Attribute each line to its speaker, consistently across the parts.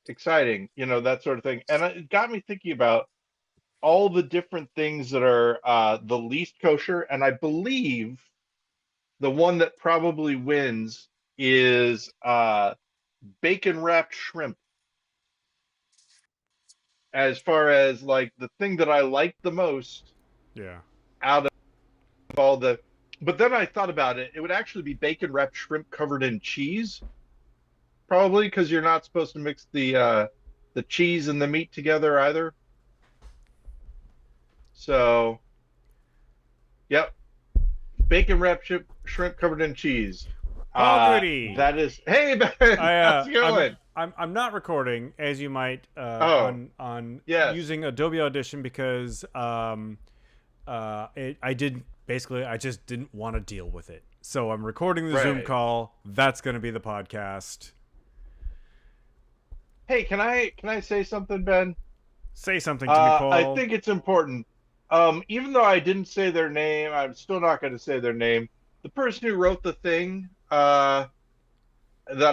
Speaker 1: exciting, that sort of thing. And it got me thinking about all the different things that are the least kosher. And I believe the one that probably wins is bacon wrapped shrimp, as far as like the thing that I like the most
Speaker 2: Yeah.
Speaker 1: out of all the. But then I thought about it. It would actually be bacon wrapped shrimp covered in cheese, probably because you're not supposed to mix the cheese and the meat together either. So, yep, bacon wrapped shrimp covered in cheese.
Speaker 2: Paul Goody.
Speaker 1: That is. Hey Ben,
Speaker 2: I
Speaker 1: how's it going?
Speaker 2: I'm not recording as you might
Speaker 1: Oh,
Speaker 2: on
Speaker 1: yes,
Speaker 2: using Adobe Audition because I didn't basically I just didn't want to deal with it. So I'm recording the Zoom
Speaker 1: right.
Speaker 2: call. That's going to be the podcast.
Speaker 1: Hey, can I say something, Ben?
Speaker 2: Say something to me,
Speaker 1: I
Speaker 2: Paul.
Speaker 1: think it's important. Even though I didn't say their name, I'm still not going to say their name. The person who wrote the thing that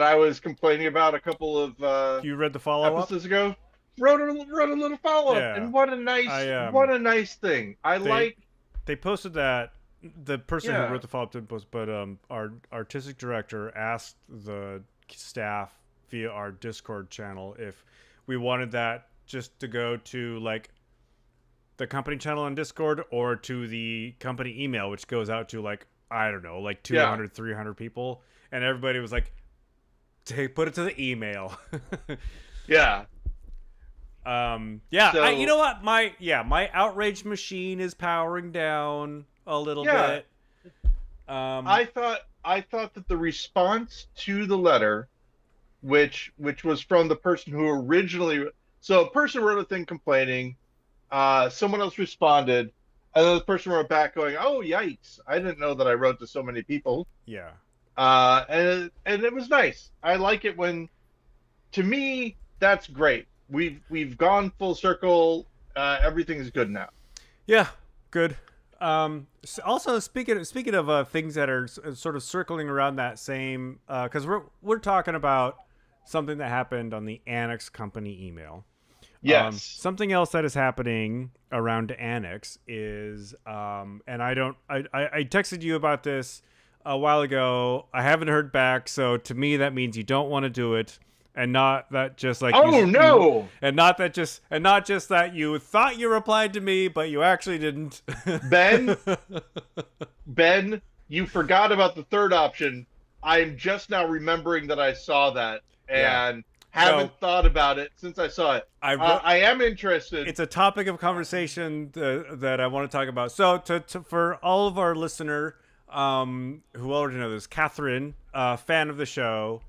Speaker 1: I was complaining about a couple of
Speaker 2: You read the follow up?
Speaker 1: episodes ago wrote a little follow up,
Speaker 2: Yeah.
Speaker 1: and
Speaker 2: I
Speaker 1: what a nice thing. I
Speaker 2: they
Speaker 1: like,
Speaker 2: they posted that the person who
Speaker 1: yeah,
Speaker 2: wrote the follow up didn't post, but our artistic director asked the staff via our Discord channel if we wanted that just to go to like the company channel on Discord or to the company email, which goes out to like I don't know, like
Speaker 1: yeah,
Speaker 2: 200, 300 people, and everybody was like, put it to the email."
Speaker 1: yeah.
Speaker 2: Yeah, you
Speaker 1: So
Speaker 2: know what, my outrage machine is powering down a little
Speaker 1: yeah,
Speaker 2: bit. Um,
Speaker 1: I thought that the response to the letter, which was from the person who originally, so a person wrote a thing complaining, someone else responded, and then the person wrote back going, "Oh yikes! I didn't know that I wrote to so many people."
Speaker 2: yeah,
Speaker 1: And it was nice. I like it when, to me, that's great. We've gone full circle. Everything is good now.
Speaker 2: yeah, good. Also, speaking of things that are sort of circling around that same, because we're talking about something that happened on the Annex company email.
Speaker 1: Yes.
Speaker 2: Something else that is happening around Annex is, and I texted you about this a while ago. I haven't heard back, so to me that means you don't want to do it, and not that just like
Speaker 1: Oh no,
Speaker 2: and not just that you thought you replied to me, but you actually didn't.
Speaker 1: Ben. Ben, you forgot about the third option. I'm just now remembering that I saw that
Speaker 2: Yeah.
Speaker 1: and
Speaker 2: So
Speaker 1: haven't thought about it since I saw it.
Speaker 2: I wrote.
Speaker 1: I am interested.
Speaker 2: It's a topic of conversation that I want to talk about. So for all of our listener, who already know this, Catherine, fan of the show,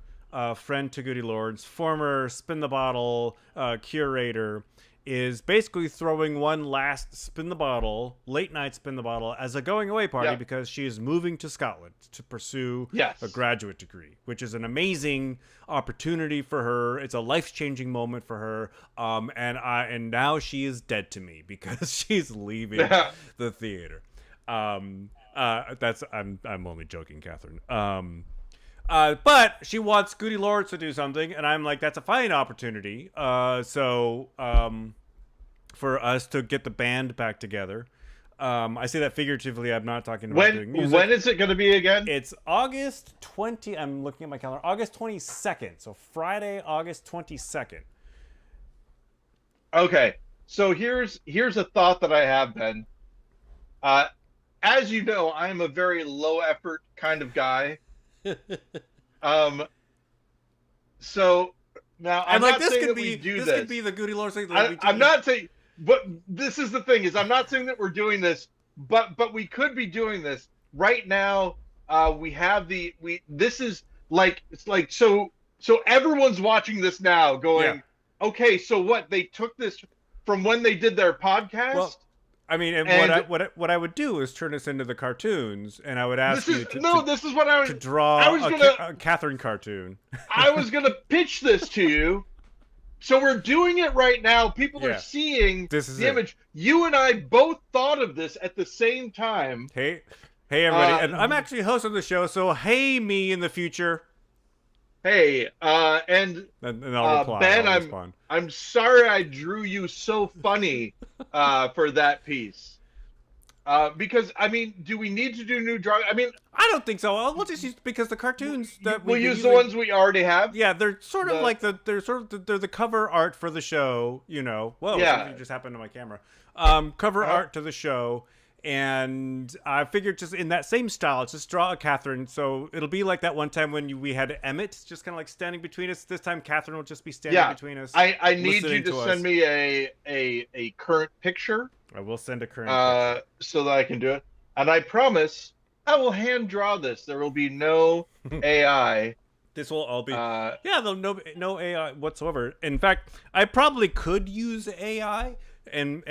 Speaker 2: friend to GudeLaurance, former Spin the Bottle curator, is basically throwing one last spin the bottle, late night spin the bottle, as a going away party
Speaker 1: Yeah.
Speaker 2: because she is moving to Scotland to pursue a
Speaker 1: Yes.
Speaker 2: graduate degree, which is an amazing opportunity for her. It's a life changing moment for her. And now she is dead to me because she's leaving the theater. That's I'm only joking, Catherine. But she wants GudeLaurance to do something, and I'm like, that's a fine opportunity. For us to get the band back together. I say that figuratively. I'm not talking about doing music.
Speaker 1: When is it going to be again?
Speaker 2: It's August 20. I'm looking at my calendar. August 22nd. So Friday, August 22nd.
Speaker 1: Okay. So here's a thought that I have, Ben. Uh, as you know, I'm a very low effort kind of guy. Um, so now
Speaker 2: I'm
Speaker 1: I'm
Speaker 2: like,
Speaker 1: not saying that we do
Speaker 2: this could
Speaker 1: this.
Speaker 2: be the GudeLaurance thing.
Speaker 1: I'm not saying, but this is the thing is I'm not saying that we're doing this, but we could be doing this right now. We have we this is like it's like so everyone's watching this now
Speaker 2: Yeah.
Speaker 1: going, okay, so what they took this from when they did their podcast.
Speaker 2: Well, I mean, and
Speaker 1: And
Speaker 2: what I would do is turn this into the cartoons, and I would ask
Speaker 1: this
Speaker 2: you
Speaker 1: is no, this is what I
Speaker 2: to
Speaker 1: was I
Speaker 2: draw
Speaker 1: was gonna
Speaker 2: a Catherine cartoon.
Speaker 1: I was gonna pitch this to you. So we're doing it right now. People are
Speaker 2: Yeah,
Speaker 1: seeing
Speaker 2: this is
Speaker 1: the
Speaker 2: it.
Speaker 1: image. You and I both thought of this at the same time.
Speaker 2: Hey, everybody,
Speaker 1: Uh,
Speaker 2: and I'm actually hosting the show, so hey, me in the future.
Speaker 1: Hey, and
Speaker 2: And I'll reply.
Speaker 1: Ben,
Speaker 2: I'll respond.
Speaker 1: I'm sorry I drew you so funny for that piece. Because I mean, do we need to do new drawing? I mean,
Speaker 2: I don't think so. We'll just use because the cartoons that
Speaker 1: we'll
Speaker 2: we've been
Speaker 1: use the
Speaker 2: using.
Speaker 1: ones we already have.
Speaker 2: Yeah, they're sort of
Speaker 1: The
Speaker 2: like they're the cover art for the show. Whoa,
Speaker 1: Yeah.
Speaker 2: something just happened to my camera. Cover
Speaker 1: Uh,
Speaker 2: art to the show, and I figured just in that same style, just draw a Catherine. So it'll be like that one time when we had Emmett just kind of like standing between us. This time, Catherine will just be standing
Speaker 1: yeah.
Speaker 2: between us,
Speaker 1: I need you
Speaker 2: listening
Speaker 1: to
Speaker 2: to
Speaker 1: send
Speaker 2: us.
Speaker 1: me a current picture
Speaker 2: I will send a current picture.
Speaker 1: so that I can do it. And I promise I will hand draw this. There will be no AI.
Speaker 2: This will all be,
Speaker 1: Uh,
Speaker 2: yeah, no AI whatsoever. In fact, I probably could use AI and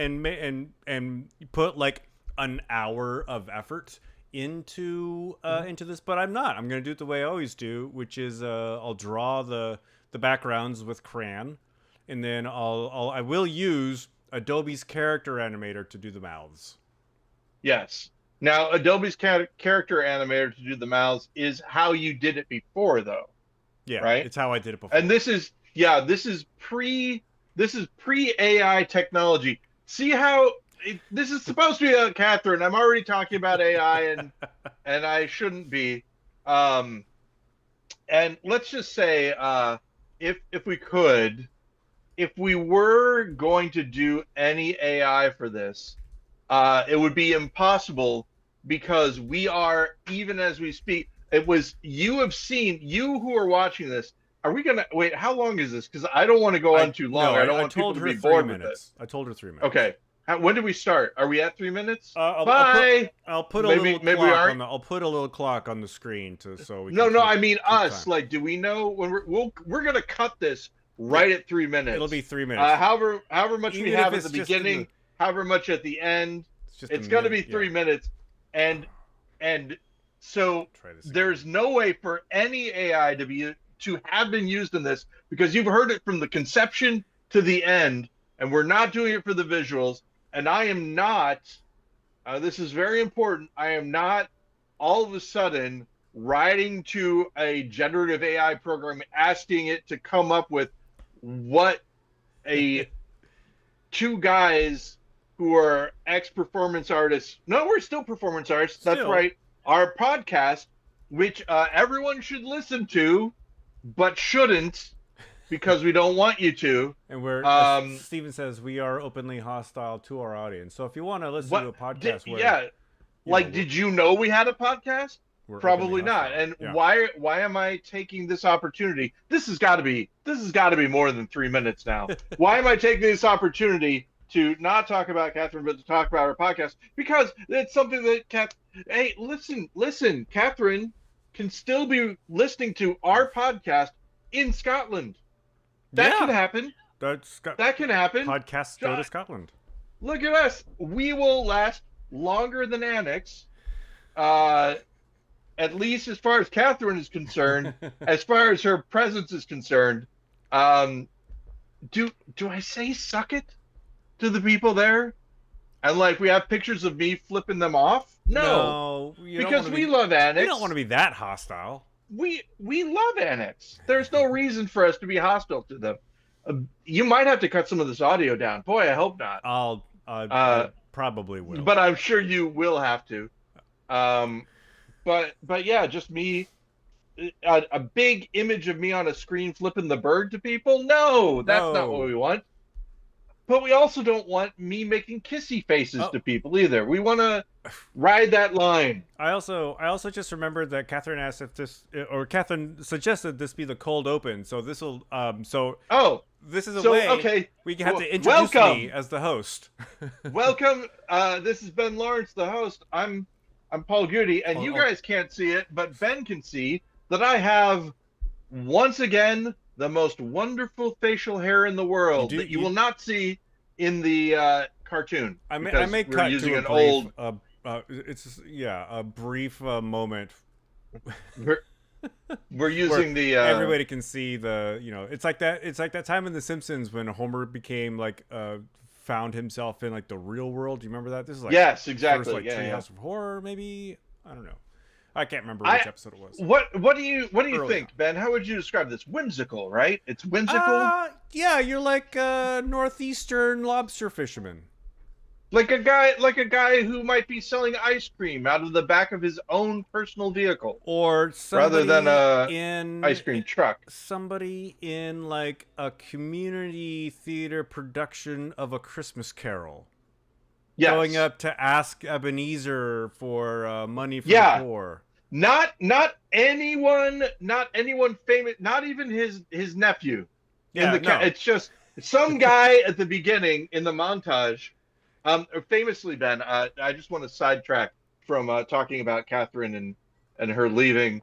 Speaker 2: put like an hour of effort into this, but I'm not. I'm gonna do it the way I always do, which is I'll draw the backgrounds with crayon, and then I will use Adobe's character animator to do the mouths.
Speaker 1: yes. Now, Adobe's character animator to do the mouths is how you did it before, though,
Speaker 2: Yeah,
Speaker 1: right?
Speaker 2: it's how I did it
Speaker 1: And
Speaker 2: before.
Speaker 1: this is pre AI technology. See how this is supposed to be a Catherine. I'm already talking about AI and I shouldn't be. Um, and let's just say if we could, if we were going to do any AI for this, it would be impossible because we are, even as we speak, it was, you have seen, you who are watching this, are we going to, wait, how long is this? Because I don't want to go on
Speaker 2: I
Speaker 1: too long.
Speaker 2: no,
Speaker 1: I don't
Speaker 2: I
Speaker 1: want people
Speaker 2: told
Speaker 1: to
Speaker 2: her
Speaker 1: be
Speaker 2: three
Speaker 1: bored with it.
Speaker 2: minutes. I told her 3 minutes.
Speaker 1: Okay. When did we start? Are we at 3 minutes?
Speaker 2: I'll put
Speaker 1: Bye.
Speaker 2: a little
Speaker 1: Maybe we
Speaker 2: clock
Speaker 1: aren't.
Speaker 2: on the I'll put a little clock on the screen so we
Speaker 1: No,
Speaker 2: can
Speaker 1: no, I mean
Speaker 2: keep
Speaker 1: us.
Speaker 2: time.
Speaker 1: Like, do we know when we're gonna cut this
Speaker 2: Yeah,
Speaker 1: right at 3 minutes?
Speaker 2: it'll be 3 minutes.
Speaker 1: However much we
Speaker 2: Even if
Speaker 1: have at the
Speaker 2: it's just in
Speaker 1: beginning, however much at the end,
Speaker 2: it's just a
Speaker 1: it's gonna
Speaker 2: minute.
Speaker 1: be
Speaker 2: Yeah.
Speaker 1: 3 minutes. And so
Speaker 2: Try this again.
Speaker 1: there's no way for any AI to have been used in this because you've heard it from the conception to the end, and we're not doing it for the visuals. And I am not. This is very important. I am not all of a sudden writing to a generative AI program asking it to come up with what a two guys who are ex-performance artists. No, we're still performance artists. That's
Speaker 2: Still,
Speaker 1: right. Our podcast, which everyone should listen to, but shouldn't because we don't want you to.
Speaker 2: and we're as
Speaker 1: Um,
Speaker 2: Steven says, we are openly hostile to our audience. So if you want to listen to
Speaker 1: what?
Speaker 2: a podcast where
Speaker 1: Yeah. Like,
Speaker 2: we're
Speaker 1: did you know we had a podcast?
Speaker 2: openly
Speaker 1: Probably not.
Speaker 2: hostile.
Speaker 1: And
Speaker 2: Yeah.
Speaker 1: why am I taking this opportunity? This has got to be more than 3 minutes now. Why am I taking this opportunity to not talk about Catherine, but to talk about our podcast? Because it's something that hey, listen, Catherine can still be listening to our podcast in Scotland. That can
Speaker 2: Yeah.
Speaker 1: happen.
Speaker 2: That's
Speaker 1: That can happen.
Speaker 2: podcasts go to Scotland.
Speaker 1: Look at us. We will last longer than Annex. Uh, at least as far as Catherine is concerned, as far as her presence is concerned. Um, do I say suck it to the people there? And like we have pictures of me flipping them off? No,
Speaker 2: No, you don't
Speaker 1: because
Speaker 2: want to
Speaker 1: we
Speaker 2: be.
Speaker 1: love
Speaker 2: You
Speaker 1: Annex.
Speaker 2: don't want to be that hostile.
Speaker 1: We love Annex. There's no reason for us to be hostile to them. You might have to cut some of this audio down. Boy, I hope not.
Speaker 2: I probably will.
Speaker 1: But I'm sure you will have to. Um, but yeah, just me, a big image of me on a screen flipping the bird to people. No, that's not what
Speaker 2: No.
Speaker 1: we want. But we also don't want me making kissy faces
Speaker 2: Oh.
Speaker 1: to people either. We want to ride that line.
Speaker 2: I also just remembered that Catherine asked if this, or Catherine suggested this be the cold open. So this will so
Speaker 1: Oh,
Speaker 2: this is a
Speaker 1: so
Speaker 2: way
Speaker 1: okay.
Speaker 2: we have to introduce
Speaker 1: Welcome.
Speaker 2: me as the host.
Speaker 1: Welcome. This is Ben Lawrence, the host. I'm Paul Goody, and you guys can't see it, but Ben can see that I have once again the most wonderful facial hair in the world that you will not see in the cartoon.
Speaker 2: I may
Speaker 1: we're
Speaker 2: cut
Speaker 1: using
Speaker 2: to a
Speaker 1: an
Speaker 2: brief,
Speaker 1: old.
Speaker 2: it's a brief moment
Speaker 1: We're using the.
Speaker 2: everybody can see the it's like that time in The Simpsons when Homer became like found himself in like the real world. Do you remember that? This is like
Speaker 1: Yes, exactly.
Speaker 2: first, like
Speaker 1: yeah,
Speaker 2: Treehouse of Horror, maybe. I don't know. I can't remember
Speaker 1: I
Speaker 2: which episode it was.
Speaker 1: what do you
Speaker 2: Early on.
Speaker 1: think, Ben? How would you describe this? Whimsical, right? It's whimsical,
Speaker 2: Yeah, you're like a northeastern lobster fisherman.
Speaker 1: like a guy who might be selling ice cream out of the back of his own personal vehicle
Speaker 2: Or
Speaker 1: rather than a ice
Speaker 2: in
Speaker 1: cream truck.
Speaker 2: somebody in like a community theater production of A Christmas Carol, going
Speaker 1: Yes.
Speaker 2: up to ask Ebenezer for money for the
Speaker 1: Yeah.
Speaker 2: poor.
Speaker 1: Not anyone famous, not even his nephew in
Speaker 2: Yeah, no.
Speaker 1: it's just some guy at the beginning in the montage. Famously, Ben, I just want to sidetrack from talking about Catherine and her leaving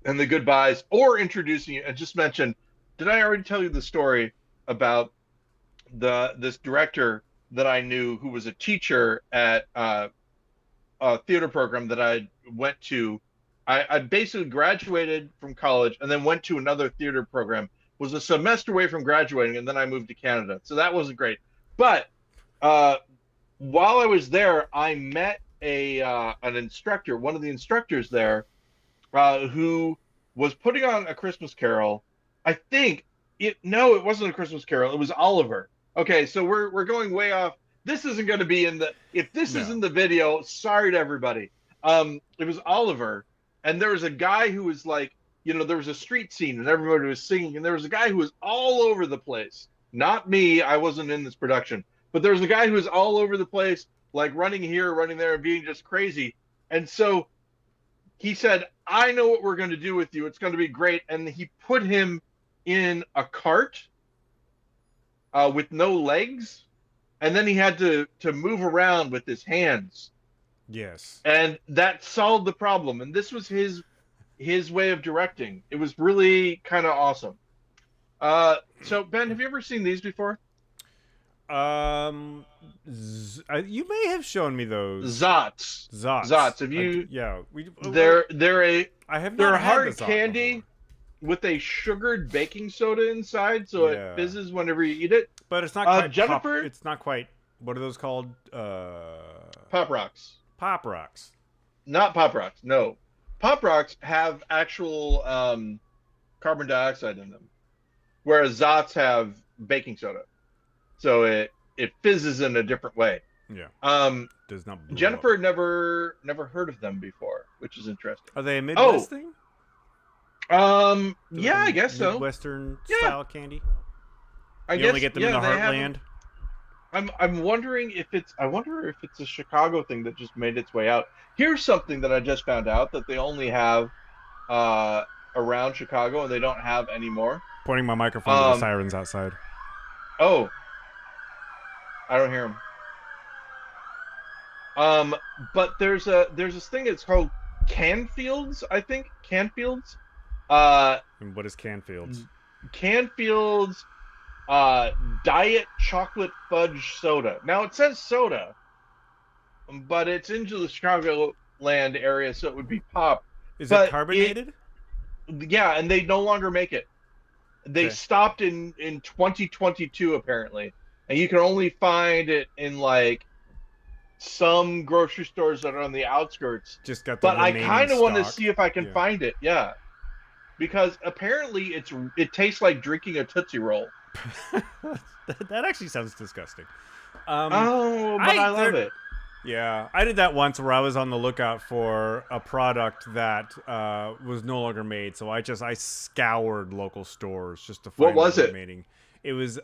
Speaker 1: and the goodbyes, or introducing you, and just mention, did I already tell you the story about this director that I knew who was a teacher at a theater program that I went to? I basically graduated from college and then went to another theater program. Was a semester away from graduating, and then I moved to Canada. So that wasn't great. But uh, while I was there, I met a an instructor, one of the instructors there, who was putting on A Christmas Carol. I think it no, it wasn't A Christmas Carol. It was Oliver. Okay, so we're going way off. This isn't going to be in the if this is
Speaker 2: No.
Speaker 1: in the video. Sorry to everybody. It was Oliver, and there was a guy who was like, there was a street scene and everybody was singing, and there was a guy who was all over the place. Not me, I wasn't in this production, but there was a guy who was all over the place, like running here, running there, and being just crazy. And so he said, I know what we're going to do with you. It's going to be great. And he put him in a cart with no legs. And then he had to move around with his hands.
Speaker 2: Yes.
Speaker 1: And that solved the problem. And this was his way of directing. It was really kind of awesome. So, Ben, have you ever seen these before?
Speaker 2: You may have shown me those.
Speaker 1: Zots.
Speaker 2: Zots.
Speaker 1: Zots. Have you?
Speaker 2: Yeah.
Speaker 1: They're
Speaker 2: I have
Speaker 1: they're
Speaker 2: not had
Speaker 1: hard
Speaker 2: the Zot
Speaker 1: candy
Speaker 2: before.
Speaker 1: with a sugared baking soda inside, so
Speaker 2: Yeah.
Speaker 1: it fizzes whenever you eat it.
Speaker 2: But it's not quite
Speaker 1: Jennifer?
Speaker 2: It's not quite. What are those called?
Speaker 1: Pop Rocks.
Speaker 2: Pop Rocks.
Speaker 1: Not Pop Rocks. No, Pop Rocks have actual carbon dioxide in them, whereas Zots have baking soda, so it fizzes in a different way.
Speaker 2: Yeah. Does not. Blow
Speaker 1: Jennifer
Speaker 2: up.
Speaker 1: never heard of them before, which is interesting.
Speaker 2: Are they a Midwest thing?
Speaker 1: Yeah, I guess so.
Speaker 2: Midwestern style candy.
Speaker 1: I
Speaker 2: You
Speaker 1: guess
Speaker 2: only get them in the
Speaker 1: they have
Speaker 2: heartland.
Speaker 1: I'm wondering if I wonder if it's a Chicago thing that just made its way out. Here's something that I just found out that they only have around Chicago and they don't have anymore.
Speaker 2: Pointing my microphone to the sirens outside.
Speaker 1: Oh, I don't hear them. But there's this thing. It's called Canfields, I think. Canfields.
Speaker 2: And what is Canfields?
Speaker 1: Canfields diet chocolate fudge soda. Now it says soda, but it's into the Chicagoland area, so it would be pop.
Speaker 2: Is
Speaker 1: But
Speaker 2: it carbonated?
Speaker 1: Yeah, and they no longer make it. They
Speaker 2: Okay.
Speaker 1: stopped in 2022 apparently, and you can only find it in like some grocery stores that are on the outskirts.
Speaker 2: Just got the
Speaker 1: But I
Speaker 2: remaining
Speaker 1: kind of want to
Speaker 2: stock.
Speaker 1: see if I can
Speaker 2: Yeah.
Speaker 1: find it. Yeah, because apparently it tastes like drinking a Tootsie Roll.
Speaker 2: That actually sounds disgusting.
Speaker 1: Oh, but I love it.
Speaker 2: Yeah, I did that once where I was on the lookout for a product that was no longer made, so I scoured local stores just to find
Speaker 1: What was it?
Speaker 2: remaining. It was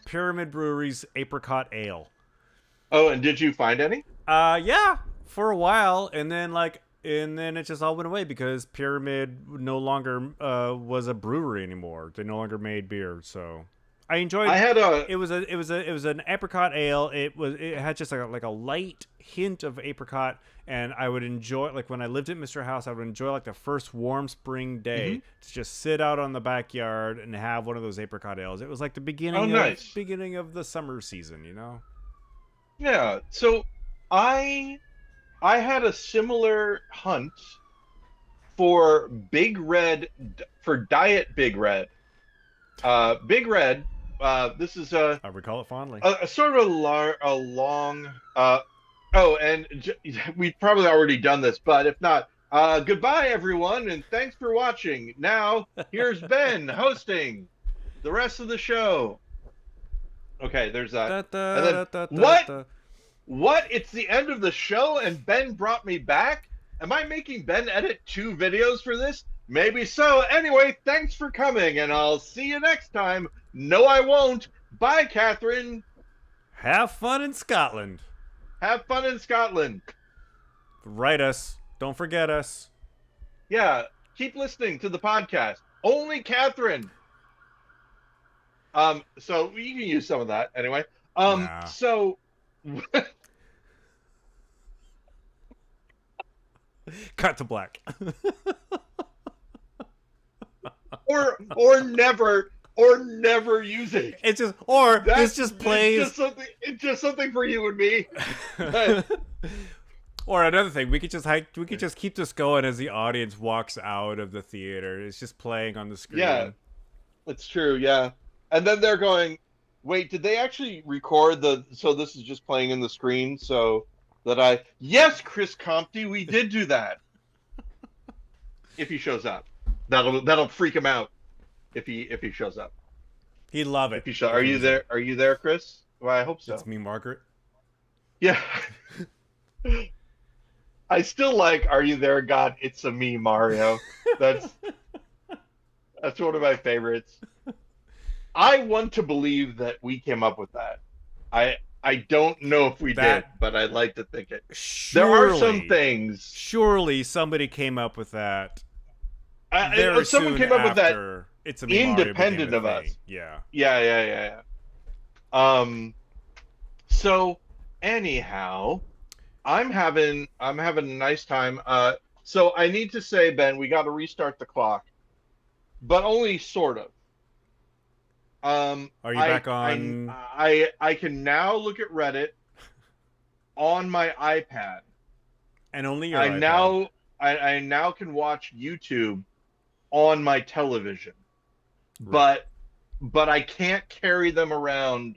Speaker 2: Pyramid Brewery's Apricot Ale.
Speaker 1: Oh, and did you find any?
Speaker 2: Yeah, for a while, and then it just all went away because Pyramid no longer was a brewery anymore. They no longer made beer, so I enjoyed.
Speaker 1: I had a
Speaker 2: It was an apricot ale. It had just like a light hint of apricot, and I would enjoy, like when I lived at Mr. House, I would enjoy like the first warm spring day to just sit out on the backyard and have one of those apricot ales. It was like the
Speaker 1: nice.
Speaker 2: beginning of the summer season, you know.
Speaker 1: Yeah. So I had a similar hunt for Big Red, for Diet Big Red. Big Red. This is
Speaker 2: I recall it fondly.
Speaker 1: a sort of a long. Oh, and we've probably already done this, but if not, Goodbye, everyone, and thanks for watching. Now, here's Ben hosting the rest of the show. Okay, there's that.
Speaker 2: Da,
Speaker 1: And
Speaker 2: da,
Speaker 1: then
Speaker 2: da, da, da,
Speaker 1: what?
Speaker 2: da.
Speaker 1: What? It's the end of the show, and Ben brought me back? Am I making Ben edit 2 videos for this? Maybe so. Anyway, thanks for coming, and I'll see you next time. No, I won't. Bye, Catherine.
Speaker 2: Have fun in Scotland.
Speaker 1: Have fun in Scotland.
Speaker 2: Write us. Don't forget us.
Speaker 1: Yeah, keep listening to the podcast. Only Catherine. So you can use some of that anyway.
Speaker 2: Nah.
Speaker 1: So
Speaker 2: Cut to black.
Speaker 1: or never use it.
Speaker 2: It's just, or this just plays.
Speaker 1: It's just something for you and me.
Speaker 2: Or another thing, we could just keep this going as the audience walks out of the theater. It's just playing on the screen.
Speaker 1: Yeah, it's true. Yeah, and then they're going, wait, did they actually record so this is just playing in the screen so that yes, Chris Compte, we did do that. If he shows up, that'll freak him out. If he shows up,
Speaker 2: he'd love it.
Speaker 1: Are you there? Are you there, Chris? Well, I hope so.
Speaker 2: That's me, Margaret.
Speaker 1: Yeah. I still like "Are You There, God? It's a Me, Mario." That's one of my favorites. I want to believe that we came up with that. I don't know if we did, but I'd like to think it. There are some things.
Speaker 2: Surely somebody came up with that.
Speaker 1: Someone came up with that.
Speaker 2: It's a Me,
Speaker 1: independent of us.
Speaker 2: Yeah.
Speaker 1: Yeah. So anyhow, I'm having a nice time. So I need to say, Ben, we got to restart the clock, but only sort of.
Speaker 2: Are you back on?
Speaker 1: I can now look at Reddit on my iPad,
Speaker 2: and only your iPad.
Speaker 1: I now can watch YouTube on my television, right. but I can't carry them around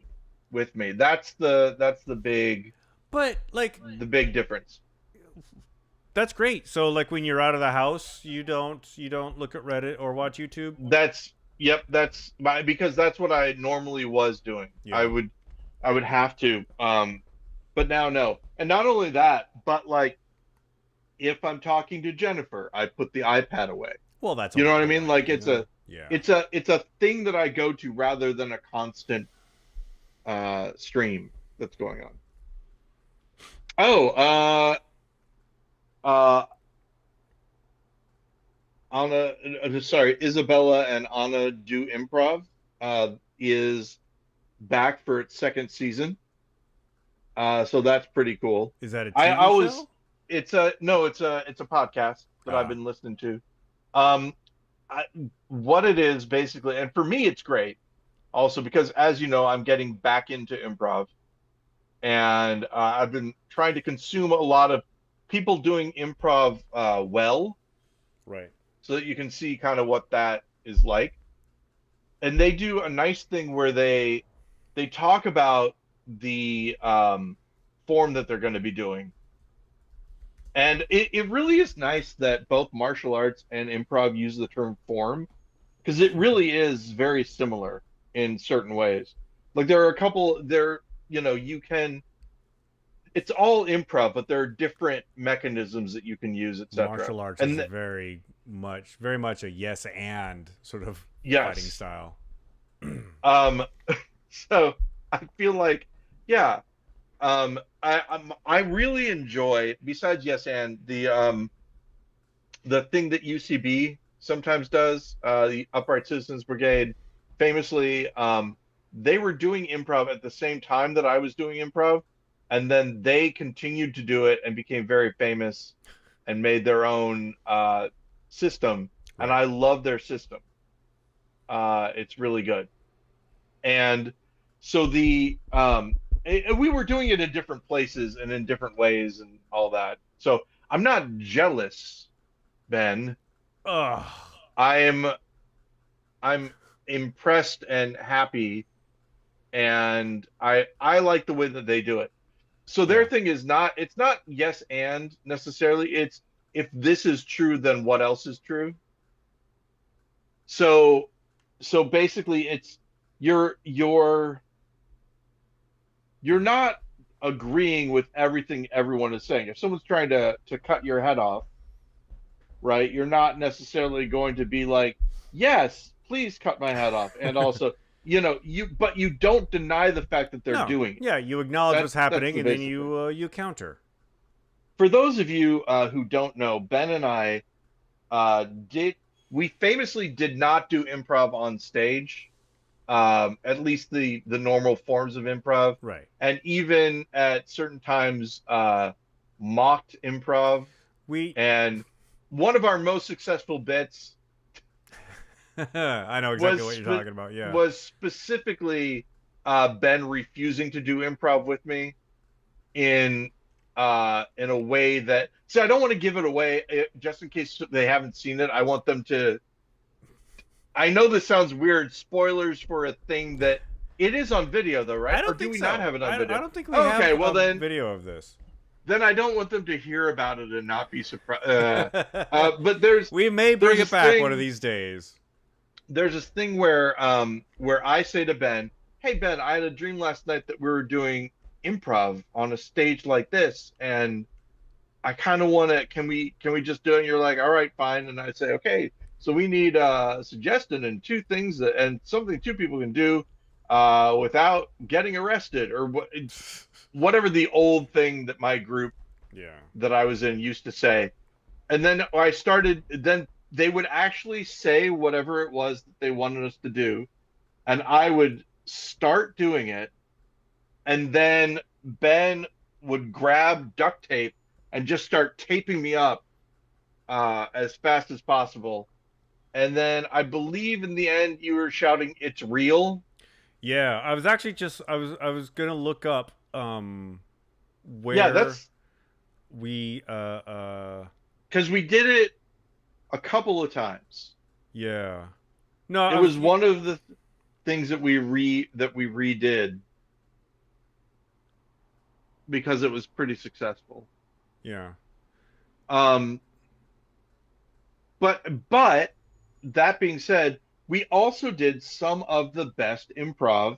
Speaker 1: with me. That's the big.
Speaker 2: But like
Speaker 1: the big difference.
Speaker 2: That's great. So like when you're out of the house, you don't look at Reddit or watch YouTube?
Speaker 1: That's because that's what I normally was doing. Yeah. I would have to. But now no. And not only that, but like if I'm talking to Jennifer, I put the iPad away.
Speaker 2: Well, that's
Speaker 1: you know what I mean? Like it's a thing that I go to rather than a constant stream that's going on. Oh, Isabella and Anna Do Improv is back for its second season. So that's pretty cool.
Speaker 2: Is that a TV show?
Speaker 1: It's a podcast that I've been listening to. What it is basically, and for me it's great also because as you know, I'm getting back into improv. And I've been trying to consume a lot of people doing improv well.
Speaker 2: Right.
Speaker 1: So that you can see kind of what that is like. And they do a nice thing where they talk about the form that they're going to be doing. And it really is nice that both martial arts and improv use the term form because it really is very similar in certain ways. Like there are a couple there. You can. It's all improv, but there are different mechanisms that you can use, etc.
Speaker 2: Martial arts is very much a yes and sort of fighting style.
Speaker 1: So I feel like, yeah, I really enjoy. Besides yes and the thing that UCB sometimes does, the Upright Citizens Brigade, famously. They were doing improv at the same time that I was doing improv, and then they continued to do it and became very famous and made their own system. Right. And I love their system. It's really good. And so we were doing it in different places and in different ways and all that. So I'm not jealous, Ben.
Speaker 2: Ugh.
Speaker 1: I'm impressed and happy. And I like the way that they do it. So their thing is it's not yes and necessarily. if this is true, then what else is true? So so basically it's you're you're you're not agreeing with everything everyone is saying. If someone's trying to cut your head off, right, you're not necessarily going to be like, yes, please cut my head off. And also, but you don't deny the fact that they're
Speaker 2: No.
Speaker 1: doing it.
Speaker 2: Yeah, you acknowledge what's
Speaker 1: That's
Speaker 2: happening
Speaker 1: the
Speaker 2: and then
Speaker 1: basic thing.
Speaker 2: you counter.
Speaker 1: For those of you who don't know, Ben and I did we famously did not do improv on stage, at least the normal forms of improv,
Speaker 2: Right.
Speaker 1: and even at certain times mocked improv.
Speaker 2: We
Speaker 1: And one of our most successful bits
Speaker 2: I know exactly
Speaker 1: was
Speaker 2: what you're talking about. Yeah.
Speaker 1: was specifically Ben refusing to do improv with me in a way that, see, I don't want to give it away just in case they haven't seen it. I want them to. I know this sounds weird. Spoilers for a thing that it is on video though, right?
Speaker 2: I
Speaker 1: Or
Speaker 2: don't
Speaker 1: do
Speaker 2: think
Speaker 1: we not
Speaker 2: so.
Speaker 1: have it on
Speaker 2: I
Speaker 1: video?
Speaker 2: don't think we
Speaker 1: Oh,
Speaker 2: have
Speaker 1: okay, well
Speaker 2: a
Speaker 1: then
Speaker 2: video of this.
Speaker 1: I don't want them to hear about it and not be surprised. But there's
Speaker 2: We may
Speaker 1: there's
Speaker 2: bring it
Speaker 1: this
Speaker 2: back one
Speaker 1: thing
Speaker 2: of these days.
Speaker 1: there's this thing where I say to Ben, "Hey Ben, I had a dream last night that we were doing improv on a stage like this, and I kind of want to. Can we just do it?" And you're like, "All right, fine." And I say, "Okay, so we need a suggestion and two things and something two people can do without getting arrested or whatever the old thing that my group
Speaker 2: Yeah.
Speaker 1: that I was in used to say." And then I started. Then they would actually say whatever it was that they wanted us to do, and I would start doing it, and then Ben would grab duct tape and just start taping me up as fast as possible. And then I believe in the end you were shouting, "It's real."
Speaker 2: Yeah, I was actually just I was gonna look up
Speaker 1: Yeah,
Speaker 2: where
Speaker 1: that's
Speaker 2: we
Speaker 1: because we did it a couple of times.
Speaker 2: yeah. No,
Speaker 1: It was one of the things that we redid because it was pretty successful.
Speaker 2: yeah.
Speaker 1: Um, but that being said, we also did some of the best improv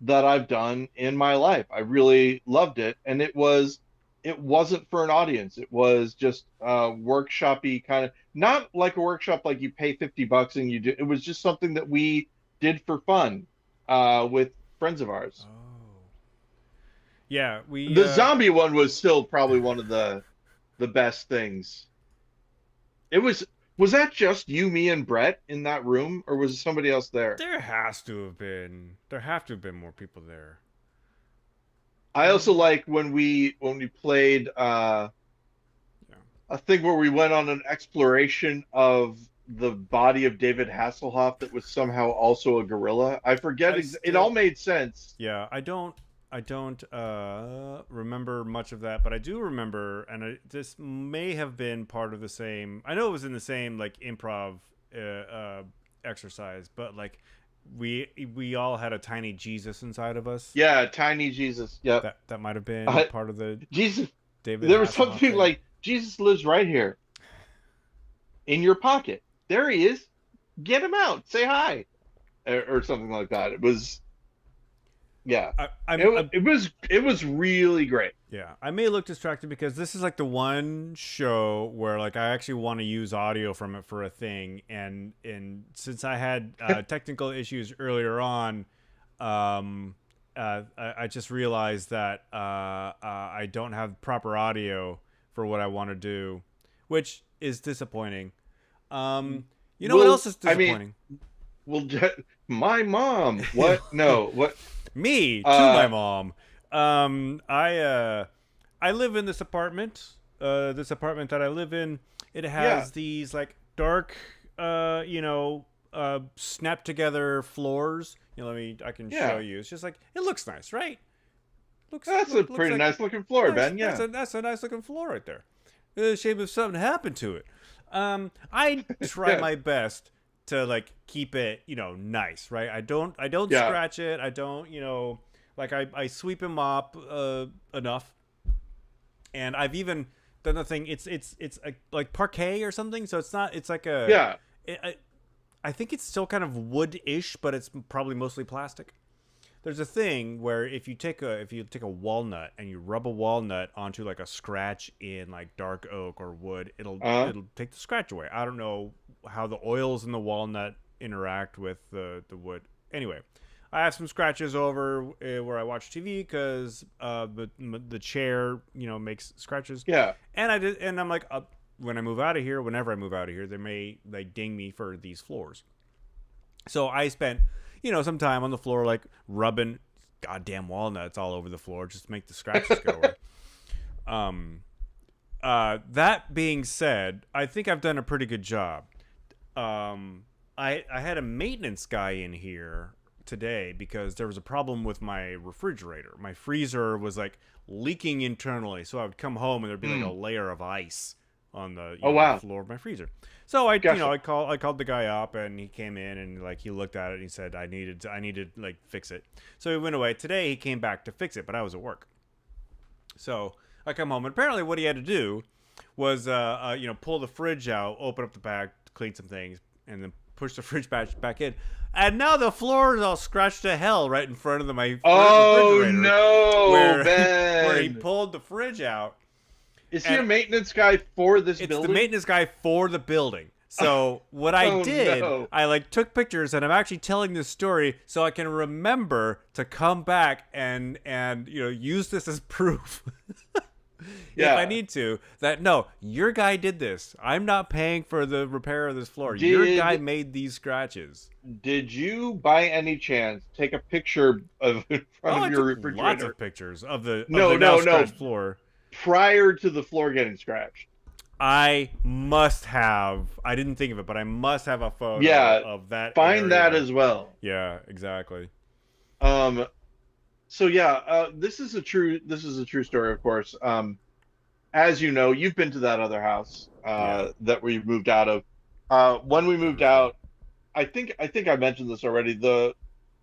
Speaker 1: that I've done in my life. I really loved it, and it wasn't for an audience. It was just workshopy kind of, not like a workshop like you pay $50 and you do. It was just something that we did for fun with friends of ours.
Speaker 2: Oh. Yeah, we
Speaker 1: The zombie one was still probably one of the best things. It was that just you, me, and Brett in that room, or was somebody else there?
Speaker 2: there have to have been more people there.
Speaker 1: I also like when we played
Speaker 2: Yeah.
Speaker 1: a thing where we went on an exploration of the body of David Hasselhoff that was somehow also a gorilla. I forget it all made sense.
Speaker 2: Yeah, I don't remember much of that, but I do remember, and this may have been part of the same. I know it was in the same like improv exercise, but like we all had a tiny Jesus inside of us.
Speaker 1: Yeah, tiny Jesus. Yep.
Speaker 2: That might have been part of the
Speaker 1: Jesus.
Speaker 2: David
Speaker 1: There was
Speaker 2: Hasselhoff
Speaker 1: something
Speaker 2: thing.
Speaker 1: like Jesus lives right here in your pocket. There he is. Get him out. Say hi, or something like that. It was, yeah. It was really great.
Speaker 2: Yeah, I may look distracted because this is like the one show where like I actually want to use audio from it for a thing, and since I had technical issues earlier on, I just realized that I don't have proper audio for what I want to do, which is disappointing. You know what
Speaker 1: Well,
Speaker 2: else is
Speaker 1: I mean,
Speaker 2: disappointing?
Speaker 1: well, my mom. What? No. What?
Speaker 2: Me to my
Speaker 1: Uh,
Speaker 2: mom. I live in this apartment. This apartment that I live in, it
Speaker 1: yeah,
Speaker 2: has these like dark, snap together floors. I can show
Speaker 1: yeah.
Speaker 2: you. It's just like it looks nice, right?
Speaker 1: That's a
Speaker 2: Looks
Speaker 1: pretty
Speaker 2: like
Speaker 1: nice looking floor,
Speaker 2: nice.
Speaker 1: Ben. Yeah.
Speaker 2: That's a nice looking floor right there. It's a shame if something happened to it. I try
Speaker 1: Yeah.
Speaker 2: my best to like keep it, nice, right? I don't
Speaker 1: Yeah.
Speaker 2: scratch it. I don't, like I sweep and mop enough. And I've even then the thing it's like parquet or something. So it's not. It's like a.
Speaker 1: Yeah.
Speaker 2: I think it's still kind of wood-ish, but it's probably mostly plastic. There's a thing where if you take a walnut and you rub a walnut onto like a scratch in like dark oak or wood,
Speaker 1: Uh-huh.
Speaker 2: it'll take the scratch away. I don't know how the oils in the walnut interact with the wood. Anyway, I have some scratches over where I watch TV because the chair makes scratches,
Speaker 1: Yeah.
Speaker 2: and I'm like when I move out of here, whenever I move out of here, they may like ding me for these floors. So I spent, some time on the floor, like rubbing goddamn walnuts all over the floor just to make the scratches go away. That being said, I think I've done a pretty good job. I had a maintenance guy in here today because there was a problem with my refrigerator. My freezer was like leaking internally, so I would come home and there'd be like a layer of ice on the
Speaker 1: Oh,
Speaker 2: the
Speaker 1: wow.
Speaker 2: floor of my freezer. So I
Speaker 1: Gotcha.
Speaker 2: I called the guy up and he came in and like he looked at it and he said I needed like fix it. So he went away. Today he came back to fix it, but I was at work. So I come home and apparently what he had to do was pull the fridge out, open up the back, clean some things, and then push the fridge back in. And now the floor is all scratched to hell right in front of my
Speaker 1: Oh
Speaker 2: refrigerator
Speaker 1: no,
Speaker 2: where he
Speaker 1: Ben.
Speaker 2: pulled the fridge out.
Speaker 1: Is he
Speaker 2: And
Speaker 1: a maintenance guy for this
Speaker 2: it's
Speaker 1: building?
Speaker 2: the maintenance guy for the building. So what I
Speaker 1: Oh,
Speaker 2: did,
Speaker 1: no.
Speaker 2: I like took pictures, and I'm actually telling this story so I can remember to come back and use this as proof. If
Speaker 1: Yeah.
Speaker 2: I need to, that no, your guy did this. I'm not paying for the repair of this floor. Your guy made these scratches.
Speaker 1: Did you, by any chance, take a picture of in front
Speaker 2: Oh,
Speaker 1: of
Speaker 2: I
Speaker 1: your
Speaker 2: took lots
Speaker 1: refrigerator
Speaker 2: of pictures of the
Speaker 1: No,
Speaker 2: now
Speaker 1: no, no.
Speaker 2: scratched floor.
Speaker 1: prior to the floor getting scratched?
Speaker 2: I must have. I didn't think of it, but I must have a photo
Speaker 1: Yeah,
Speaker 2: of that
Speaker 1: find that
Speaker 2: area.
Speaker 1: as well.
Speaker 2: Yeah, exactly.
Speaker 1: Um, so yeah, this is a true story, of course. As you know, you've been to that other house
Speaker 2: Yeah,
Speaker 1: that we moved out of. When we moved
Speaker 2: beautiful.
Speaker 1: out, I think I mentioned this already. The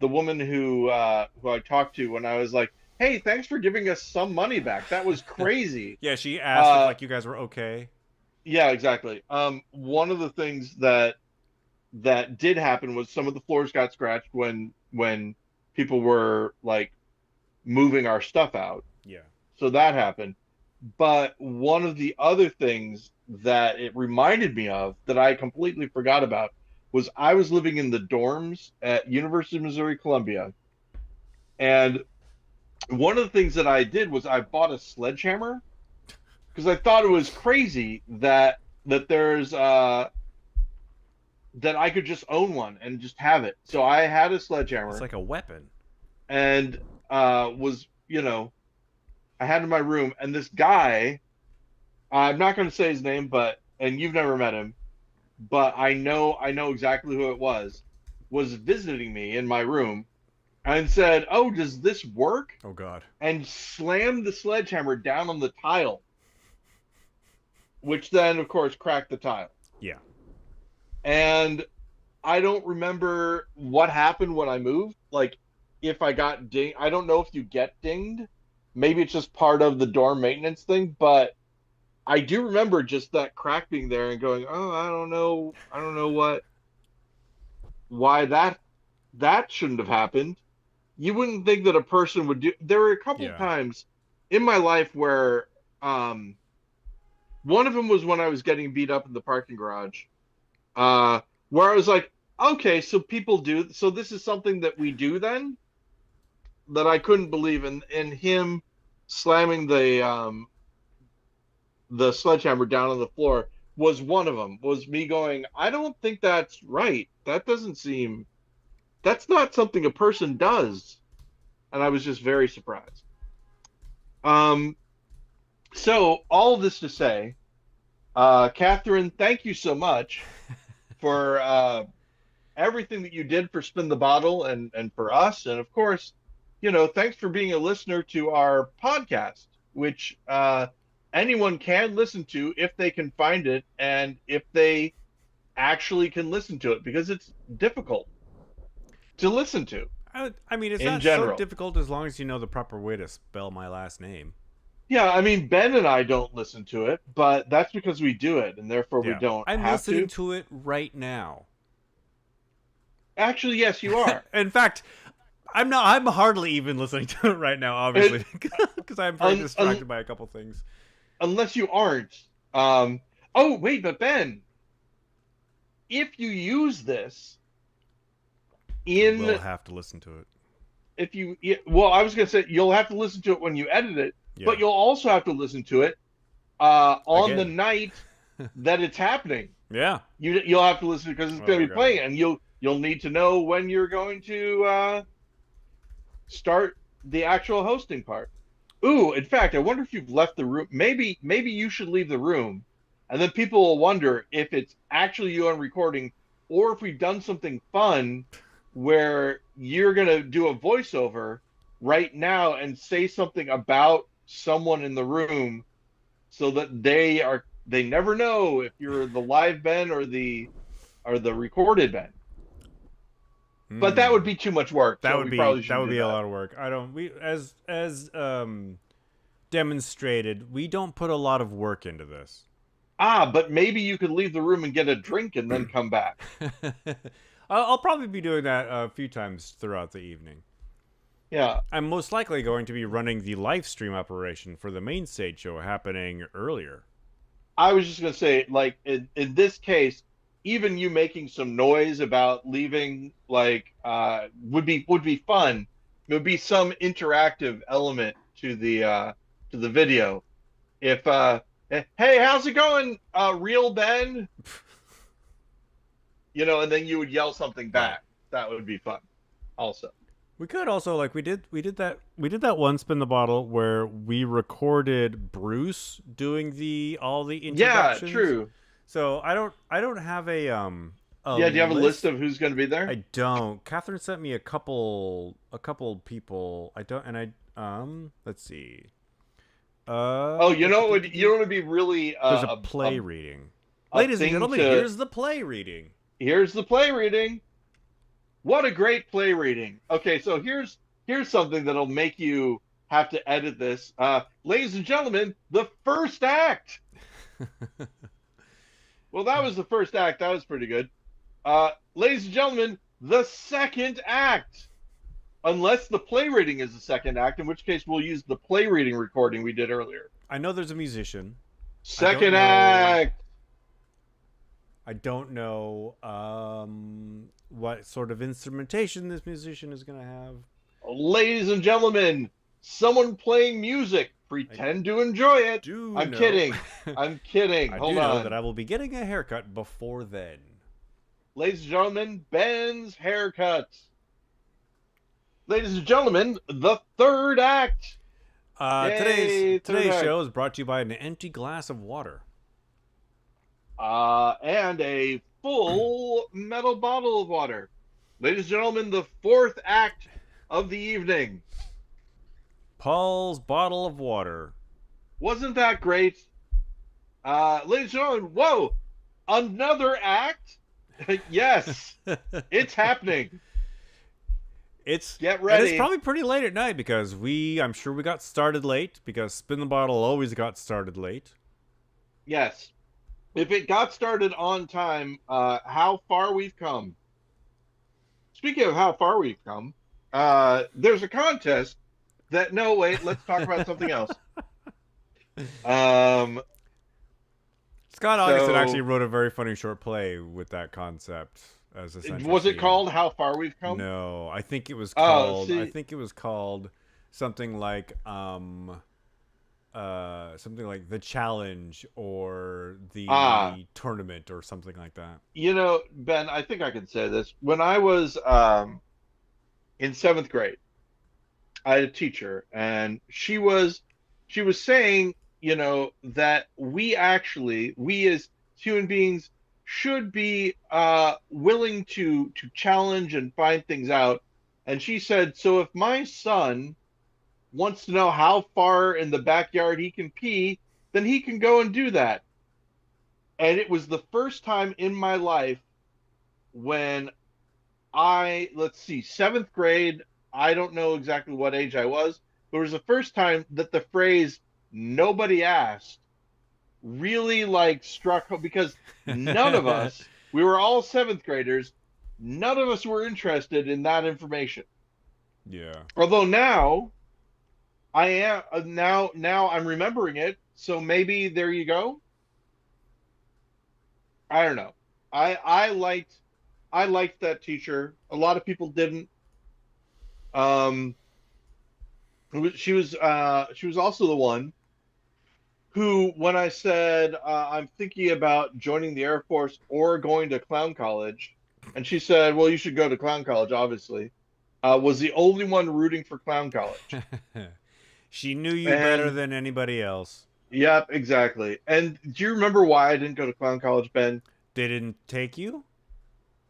Speaker 1: woman who I talked to when I was like, "Hey, thanks for giving us some money back. That was crazy."
Speaker 2: Yeah, she asked if
Speaker 1: Uh,
Speaker 2: like you guys were okay.
Speaker 1: yeah, exactly. One of the things that did happen was some of the floors got scratched when people were like moving our stuff out.
Speaker 2: Yeah.
Speaker 1: So that happened. But one of the other things that it reminded me of that I completely forgot about was I was living in the dorms at University of Missouri Columbia, and one of the things that I did was I bought a sledgehammer because I thought it was crazy that there's that I could just own one and just have it. So I had a
Speaker 2: It's
Speaker 1: sledgehammer
Speaker 2: like a weapon.
Speaker 1: and was I had it in my room, and this guy, I'm not going to say his name, but and you've never met him, but I know exactly who it was visiting me in my room and said, "Oh, does this work?"
Speaker 2: Oh God.
Speaker 1: and slammed the sledgehammer down on the tile, which then of course cracked the tile.
Speaker 2: Yeah.
Speaker 1: And I don't remember what happened when I moved. Like if I got dinged, I don't know if you get dinged. Maybe it's just part of the dorm maintenance thing, but I do remember just that crack being there and going, "Oh, I don't know why that shouldn't have happened." You wouldn't think that a person would do. There were a couple of
Speaker 2: Yeah.
Speaker 1: times in my life where one of them was when I was getting beat up in the parking garage, uh, where I was like, "Okay, so people do. So this is something that we do then." That I couldn't believe, and him slamming the sledgehammer down on the floor was one of them. Was me going, "I don't think that's right. That doesn't seem. That's not something a person does." And I was just very surprised. Um, so all of this to say, Catherine, thank you so much for everything that you did for Spin the Bottle and for us, and of course, thanks for being a listener to our podcast, which anyone can listen to if they can find it and if they actually can listen to it because it's difficult to listen to
Speaker 2: I mean, it's
Speaker 1: in
Speaker 2: not so
Speaker 1: general.
Speaker 2: difficult as long as you know the proper way to spell my last name.
Speaker 1: Yeah, I mean, Ben and I don't listen to it, but that's because we do it, and therefore we
Speaker 2: Yeah.
Speaker 1: don't
Speaker 2: I'm
Speaker 1: have
Speaker 2: listening
Speaker 1: to.
Speaker 2: to it right now.
Speaker 1: Actually, yes, you are.
Speaker 2: In fact, I'm not. I'm hardly even listening to it right now,
Speaker 1: And,
Speaker 2: obviously, because I'm very
Speaker 1: un, un,
Speaker 2: distracted by a couple things.
Speaker 1: unless you aren't. Um, oh, wait, but Ben, if you use this
Speaker 2: I will
Speaker 1: in,
Speaker 2: have to listen to it.
Speaker 1: if you, well, I was going to say you'll have to listen to it when you edit it,
Speaker 2: Yeah.
Speaker 1: but you'll also have to listen to it on the
Speaker 2: Again.
Speaker 1: night that it's happening.
Speaker 2: Yeah.
Speaker 1: You'll have to listen because it's going
Speaker 2: Oh
Speaker 1: to be playing,
Speaker 2: god.
Speaker 1: and you'll need to know when you're going to start the actual hosting part. Ooh, in fact, I wonder if you've left the room. Maybe you should leave the room, and then people will wonder if it's actually you on recording, or if we've done something fun where you're gonna do a voiceover right now and say something about someone in the room, so that they never know if you're the live Ben or the recorded Ben. But that would
Speaker 2: Hmm.
Speaker 1: be too much work, so we probably
Speaker 2: That
Speaker 1: shouldn't
Speaker 2: would
Speaker 1: do
Speaker 2: be a
Speaker 1: that.
Speaker 2: lot of work. I don't we as demonstrated, we don't put a lot of work into this.
Speaker 1: Ah, but maybe you could leave the room and get a drink and then come back.
Speaker 2: I'll probably be doing that a few times throughout the evening.
Speaker 1: Yeah,
Speaker 2: I'm most likely going to be running the live stream operation for the main stage show happening earlier.
Speaker 1: I was just gonna say, like in this case, even you making some noise about leaving, like, would be fun. There would be some interactive element to the video. If hey, how's it going, real Ben? And then you would yell something
Speaker 2: Right.
Speaker 1: back. That would be fun, also.
Speaker 2: We could also like we did that one spin the bottle where we recorded Bruce doing the all the
Speaker 1: Yeah,
Speaker 2: introductions.
Speaker 1: true.
Speaker 2: So I don't have a
Speaker 1: Yeah, do you have a list
Speaker 2: list.
Speaker 1: of who's going to be there?
Speaker 2: I don't. Catherine sent me a couple people. I don't and I let's see.
Speaker 1: Oh, you know what would be really
Speaker 2: There's a play reading.
Speaker 1: a
Speaker 2: Ladies and
Speaker 1: thing
Speaker 2: gentlemen,
Speaker 1: to
Speaker 2: here's the play reading.
Speaker 1: here's the play reading. What a great play reading. Okay, so here's something that'll make you have to edit this. Ladies and gentlemen, the first act. Well, that was the first act. That was pretty good. Ladies and gentlemen, the second act. Unless the play reading is the second act, in which case we'll use the play reading recording we did earlier.
Speaker 2: I know there's a musician. I don't
Speaker 1: Second
Speaker 2: know.
Speaker 1: act.
Speaker 2: I don't know what sort of instrumentation this musician is gonna have.
Speaker 1: Ladies and gentlemen, someone playing music.
Speaker 2: I
Speaker 1: Pretend to enjoy it.
Speaker 2: do
Speaker 1: I'm
Speaker 2: know.
Speaker 1: kidding. I'm kidding.
Speaker 2: I
Speaker 1: Hold
Speaker 2: do know that
Speaker 1: on.
Speaker 2: I will be getting a haircut before then.
Speaker 1: Ladies and gentlemen, Ben's haircut. Ladies and gentlemen, the third act. Yay, third
Speaker 2: Today's
Speaker 1: act.
Speaker 2: show is brought to you by an empty glass of water.
Speaker 1: And a full metal bottle of water. Ladies and gentlemen, the fourth act of the evening.
Speaker 2: Paul's bottle of water.
Speaker 1: Wasn't that great? Ladies and gentlemen, whoa, another act? Yes, it's happening.
Speaker 2: It's
Speaker 1: Get
Speaker 2: and it's
Speaker 1: ready.
Speaker 2: probably pretty late at night because I'm sure we got started late because Spin the Bottle always got started late.
Speaker 1: Yes. If it got started on time, how far we've come. Speaking of how far we've come, there's a contest that, no, wait, let's talk about something else. Um,
Speaker 2: Scott Augustin actually
Speaker 1: so
Speaker 2: wrote a very funny short play with that concept as a central
Speaker 1: was it
Speaker 2: theme.
Speaker 1: called How Far We've Come?
Speaker 2: No, I think it was
Speaker 1: Oh,
Speaker 2: called. I
Speaker 1: see,
Speaker 2: think it was called something like something like the challenge or
Speaker 1: ah,
Speaker 2: the tournament or something like that.
Speaker 1: Ben, I think I can say this. When I was in seventh grade, I had a teacher, and she was saying, that we as human beings should be willing to challenge and find things out. And she said, so if my son wants to know how far in the backyard he can pee, then he can go and do that. And it was the first time in my life when let's see, seventh grade, I don't know exactly what age I was, but it was the first time that the phrase nobody asked really like struck home because none of us, we were all seventh graders, none of us were interested in that information.
Speaker 2: Yeah.
Speaker 1: Although now I am now I'm remembering it, so maybe there you go. I don't know. I liked that teacher. A lot of people didn't. Um, she was also the one who, when I said I'm thinking about joining the Air Force or going to clown college, and she said, "Well, you should go to clown college, obviously," was the only one rooting for clown college.
Speaker 2: She knew you better
Speaker 1: And
Speaker 2: than anybody else.
Speaker 1: yep, exactly. And do you remember why I didn't go to clown college, Ben?
Speaker 2: They didn't take you?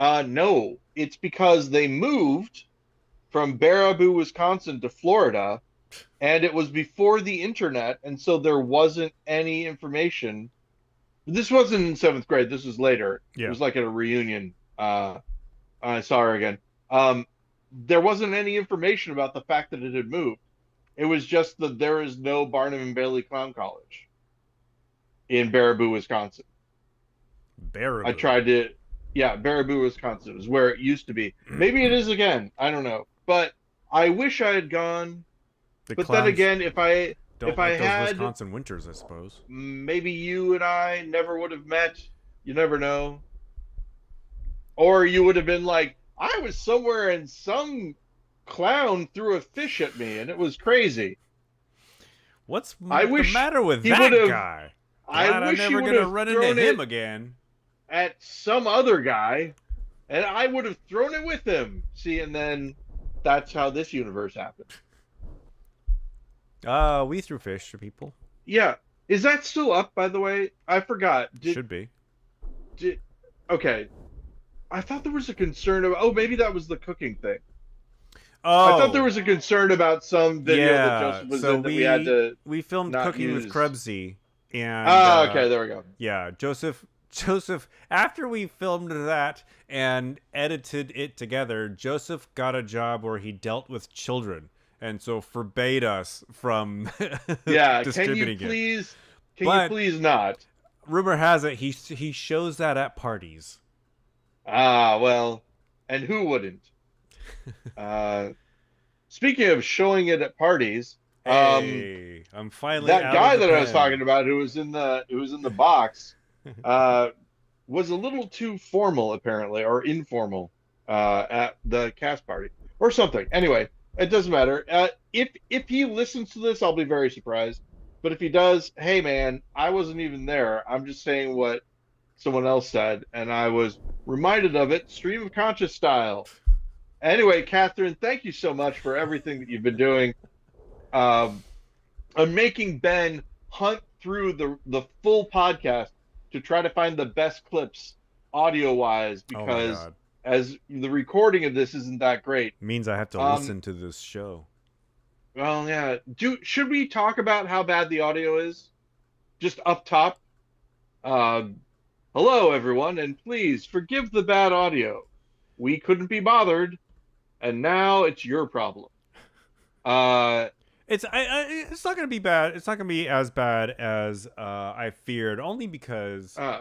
Speaker 1: No, it's because they moved from Baraboo, Wisconsin to Florida, and it was before the internet, and so there wasn't any information. This wasn't in seventh grade. This was later. It
Speaker 2: Yeah.
Speaker 1: was like at a reunion. I saw her again. There wasn't any information about the fact that it had moved. It was just that there is no Barnum and Bailey Clown College in Baraboo, Wisconsin. I
Speaker 2: Baraboo.
Speaker 1: tried to, yeah, Baraboo, Wisconsin is where it used to be. Maybe it is again. I don't know. But I wish I had gone.
Speaker 2: The
Speaker 1: But then
Speaker 2: clowns
Speaker 1: again, if
Speaker 2: don't
Speaker 1: I
Speaker 2: like those
Speaker 1: had,
Speaker 2: Wisconsin winters, I suppose.
Speaker 1: maybe you and I never would have met. You never know. Or you would have been like, I was somewhere and some clown threw a fish at me and it was crazy.
Speaker 2: What's
Speaker 1: I
Speaker 2: the
Speaker 1: wish
Speaker 2: matter with
Speaker 1: he would
Speaker 2: that
Speaker 1: have,
Speaker 2: guy?
Speaker 1: I
Speaker 2: Glad I'm
Speaker 1: wish he
Speaker 2: never
Speaker 1: would
Speaker 2: gonna
Speaker 1: have
Speaker 2: run into
Speaker 1: thrown
Speaker 2: him
Speaker 1: it
Speaker 2: again.
Speaker 1: at some other guy and I would have thrown it with him. See, and then that's how this universe happened.
Speaker 2: We threw fish to people.
Speaker 1: Yeah. Is that still up, by the way? I forgot.
Speaker 2: Should be.
Speaker 1: Did, okay. I thought there was a concern about, oh, maybe that was the cooking thing. I thought there
Speaker 2: Oh,
Speaker 1: was a concern about some video that
Speaker 2: yeah.
Speaker 1: Joseph was
Speaker 2: So
Speaker 1: in that we had to
Speaker 2: we filmed
Speaker 1: not
Speaker 2: Cooking with
Speaker 1: use.
Speaker 2: Krebsy, and
Speaker 1: Ah, okay, there we go.
Speaker 2: yeah, Joseph. After we filmed that and edited it together, Joseph got a job where he dealt with children, and so forbade us from
Speaker 1: Yeah,
Speaker 2: distributing it.
Speaker 1: can you
Speaker 2: But
Speaker 1: please not?
Speaker 2: rumor has it he shows that at parties.
Speaker 1: Ah, well, and who wouldn't? Uh, Speaking of showing it at parties,
Speaker 2: Hey, I'm finally
Speaker 1: that
Speaker 2: out of
Speaker 1: guy
Speaker 2: the
Speaker 1: that I was
Speaker 2: pen.
Speaker 1: talking about who was in the box, was a little too formal apparently or informal at the cast party or something. Anyway, it doesn't matter. If he listens to this, I'll be very surprised. But if he does, hey man, I wasn't even there. I'm just saying what someone else said, and I was reminded of it, stream of conscious style. Anyway, Catherine, thank you so much for everything that you've been doing. Um, I'm making Ben hunt through the full podcast to try to find the best clips audio wise
Speaker 2: Oh my
Speaker 1: because
Speaker 2: god.
Speaker 1: as the recording of this isn't that great.
Speaker 2: Means I have to
Speaker 1: Um,
Speaker 2: listen to this show.
Speaker 1: well, yeah. Should we talk about how bad the audio is? Just up top. Um, Hello, everyone, and please forgive the bad audio. We couldn't be bothered, and now it's your problem. Uh,
Speaker 2: It's not gonna be bad. It's not gonna be as bad as I feared. Only because
Speaker 1: uh,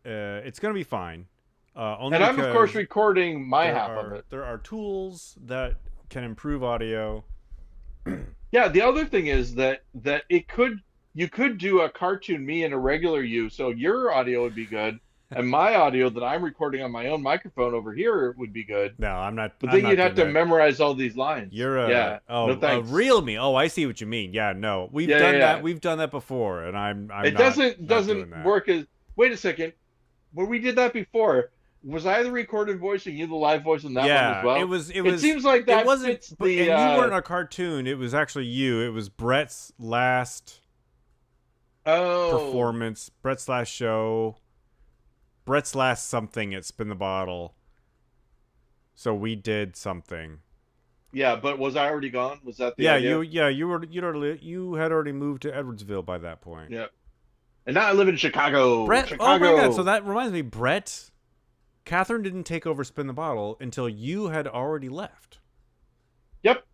Speaker 2: it's gonna be fine. Only
Speaker 1: and I'm of course
Speaker 2: because
Speaker 1: recording my half of it.
Speaker 2: there are tools that can improve audio.
Speaker 1: Yeah, the other thing is that you could do a cartoon me and a regular you, so your audio would be good, and my audio that I'm recording on my own microphone over here would be good.
Speaker 2: No, I'm not.
Speaker 1: But
Speaker 2: I'm
Speaker 1: then
Speaker 2: not
Speaker 1: you'd
Speaker 2: doing
Speaker 1: have to
Speaker 2: that.
Speaker 1: memorize all these lines.
Speaker 2: You're
Speaker 1: Yeah, no
Speaker 2: a
Speaker 1: thanks.
Speaker 2: real me. Oh, I see what you mean. Yeah, no, we've
Speaker 1: Yeah,
Speaker 2: done
Speaker 1: yeah,
Speaker 2: that.
Speaker 1: yeah.
Speaker 2: We've done that before, and I'm
Speaker 1: It
Speaker 2: not
Speaker 1: doesn't
Speaker 2: not doing
Speaker 1: doesn't
Speaker 2: that.
Speaker 1: work as. Wait a second. When we did that before, was I the recorded voice and you the live voice in that one as
Speaker 2: Yeah,
Speaker 1: well?
Speaker 2: it was.
Speaker 1: It seems like
Speaker 2: It
Speaker 1: that
Speaker 2: wasn't.
Speaker 1: fits
Speaker 2: But
Speaker 1: the.
Speaker 2: and you weren't a cartoon. It was actually you. It was Brett's last
Speaker 1: Oh,
Speaker 2: performance. Brett's last show. Brett's last something at Spin the Bottle. So we did something.
Speaker 1: yeah, but was I already gone? Was that the
Speaker 2: Yeah,
Speaker 1: idea?
Speaker 2: you had already moved to Edwardsville by that point.
Speaker 1: Yeah. And now I live in Chicago.
Speaker 2: Brett.
Speaker 1: Chicago.
Speaker 2: Oh my god! So that reminds me, Brett. Catherine didn't take over Spin the Bottle until you had already left.
Speaker 1: Yep.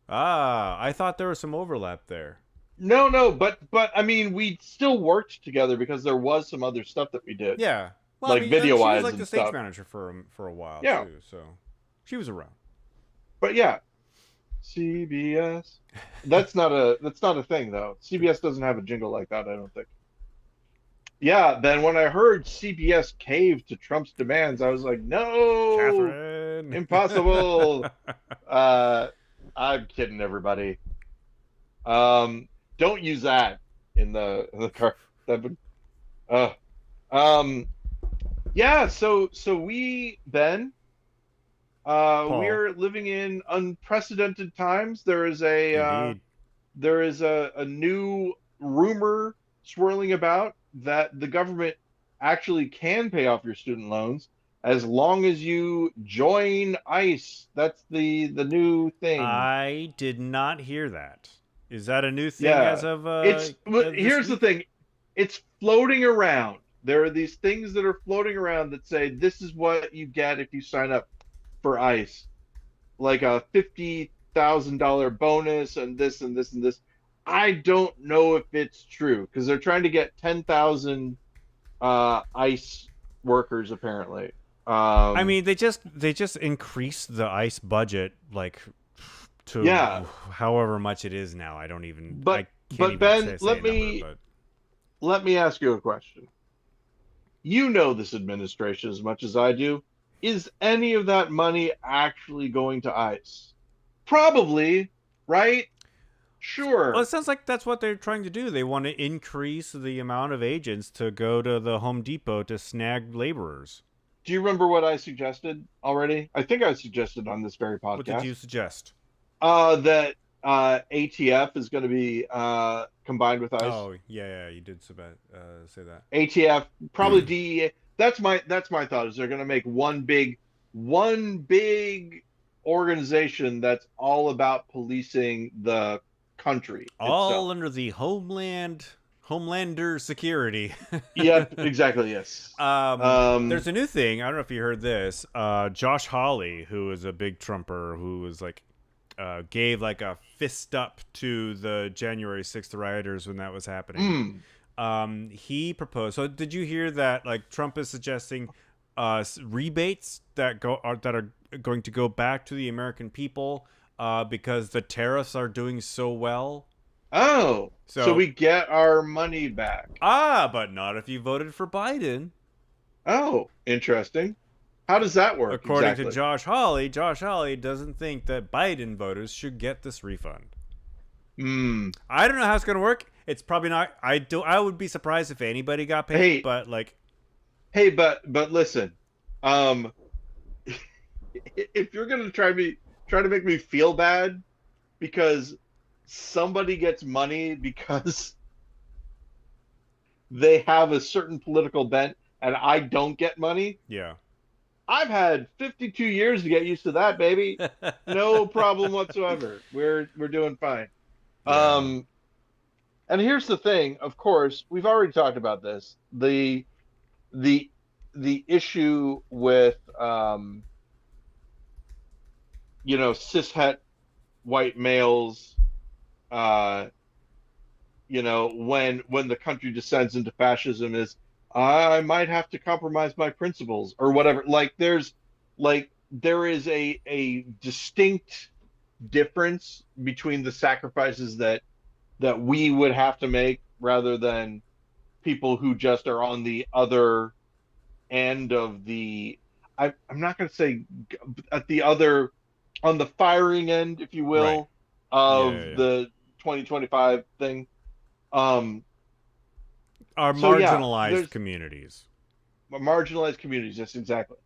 Speaker 2: Ah, I thought there was some overlap there.
Speaker 1: no, but I mean, we still worked together because there was some other stuff that we did,
Speaker 2: Yeah. Well, I
Speaker 1: like
Speaker 2: mean,
Speaker 1: video
Speaker 2: she was
Speaker 1: wise
Speaker 2: like the
Speaker 1: and
Speaker 2: stage
Speaker 1: stuff.
Speaker 2: manager for a while
Speaker 1: Yeah,
Speaker 2: too, so she was around.
Speaker 1: but yeah, CBS. That's not a thing though. CBS doesn't have a jingle like that, I don't think. Yeah, then when I heard CBS caved to Trump's demands, I was like, no,
Speaker 2: Catherine.
Speaker 1: impossible. Uh, I'm kidding everybody. Um, don't use that in the car. That would, uh, um, yeah. So we Ben,
Speaker 2: Paul,
Speaker 1: we're living in unprecedented times.
Speaker 2: indeed.
Speaker 1: There is a new rumor swirling about that the government actually can pay off your student loans as long as you join ICE. That's the new thing.
Speaker 2: I did not hear that. Is that a new thing
Speaker 1: Yeah.
Speaker 2: this
Speaker 1: Here's the
Speaker 2: week?
Speaker 1: thing. It's floating around. There are these things that are floating around that say this is what you get if you sign up for ICE, like a $50,000 bonus and this and this and this. I don't know if it's true because they're trying to get 10,000 ICE workers apparently.
Speaker 2: I
Speaker 1: Um,
Speaker 2: mean, they just increased the ICE budget like
Speaker 1: yeah,
Speaker 2: to however much it is now. I
Speaker 1: but
Speaker 2: can't even
Speaker 1: Ben,
Speaker 2: say a number, but
Speaker 1: let me ask you a question. You know this administration as much as I do. Is any of that money actually going to ICE? Probably, right?
Speaker 2: well, it
Speaker 1: Sure.
Speaker 2: sounds like that's what they're trying to do. They want to increase the amount of agents to go to the Home Depot to snag laborers.
Speaker 1: Do you remember what I suggested already? I think I suggested on this very
Speaker 2: What did
Speaker 1: podcast
Speaker 2: you suggest?
Speaker 1: that ATF is going to be combined with ICE.
Speaker 2: Oh, yeah, you did say that.
Speaker 1: ATF, probably DEA. That's my thought. Is they're going to make one big organization that's all about policing the country
Speaker 2: All
Speaker 1: itself.
Speaker 2: under the Homelander security.
Speaker 1: Yep, exactly. Yes.
Speaker 2: There's
Speaker 1: Um,
Speaker 2: a new thing. I don't know if you heard this. Josh Hawley, who is a big Trumper, who was like gave like a fist up to the January 6th rioters when that was happening.
Speaker 1: mm,
Speaker 2: He proposed. So did you hear that? Like Trump is suggesting rebates that are going to go back to the American people because the tariffs are doing so well.
Speaker 1: oh, so
Speaker 2: So
Speaker 1: we get our money back.
Speaker 2: but not if you voted for Biden.
Speaker 1: Oh, interesting. How does that work
Speaker 2: According to
Speaker 1: exactly?
Speaker 2: Josh Hawley doesn't think that Biden voters should get this refund.
Speaker 1: Hmm.
Speaker 2: I don't know how it's going to work. It's probably not. I would be surprised if anybody got paid,
Speaker 1: Hey,
Speaker 2: but like,
Speaker 1: hey, but listen. Um, if you're gonna try to make me feel bad because somebody gets money because they have a certain political bent and I don't get money,
Speaker 2: yeah.
Speaker 1: I've had 52 years to get used to that, baby. No problem whatsoever. We're doing fine.
Speaker 2: Yeah.
Speaker 1: Um, and here's the thing, of course, we've already talked about this. The the issue with cishet white males, uh, when the country descends into fascism is I might have to compromise my principles or whatever. There is a distinct difference between the sacrifices that we would have to make rather than people who just are on the other end of I'm not going to say at the other on the firing end, if you
Speaker 2: Right.
Speaker 1: will,
Speaker 2: Yeah,
Speaker 1: of
Speaker 2: yeah.
Speaker 1: the 2025 thing. Um,
Speaker 2: Are
Speaker 1: so yeah,
Speaker 2: marginalized
Speaker 1: there's
Speaker 2: communities.
Speaker 1: marginalized communities. Yes, exactly.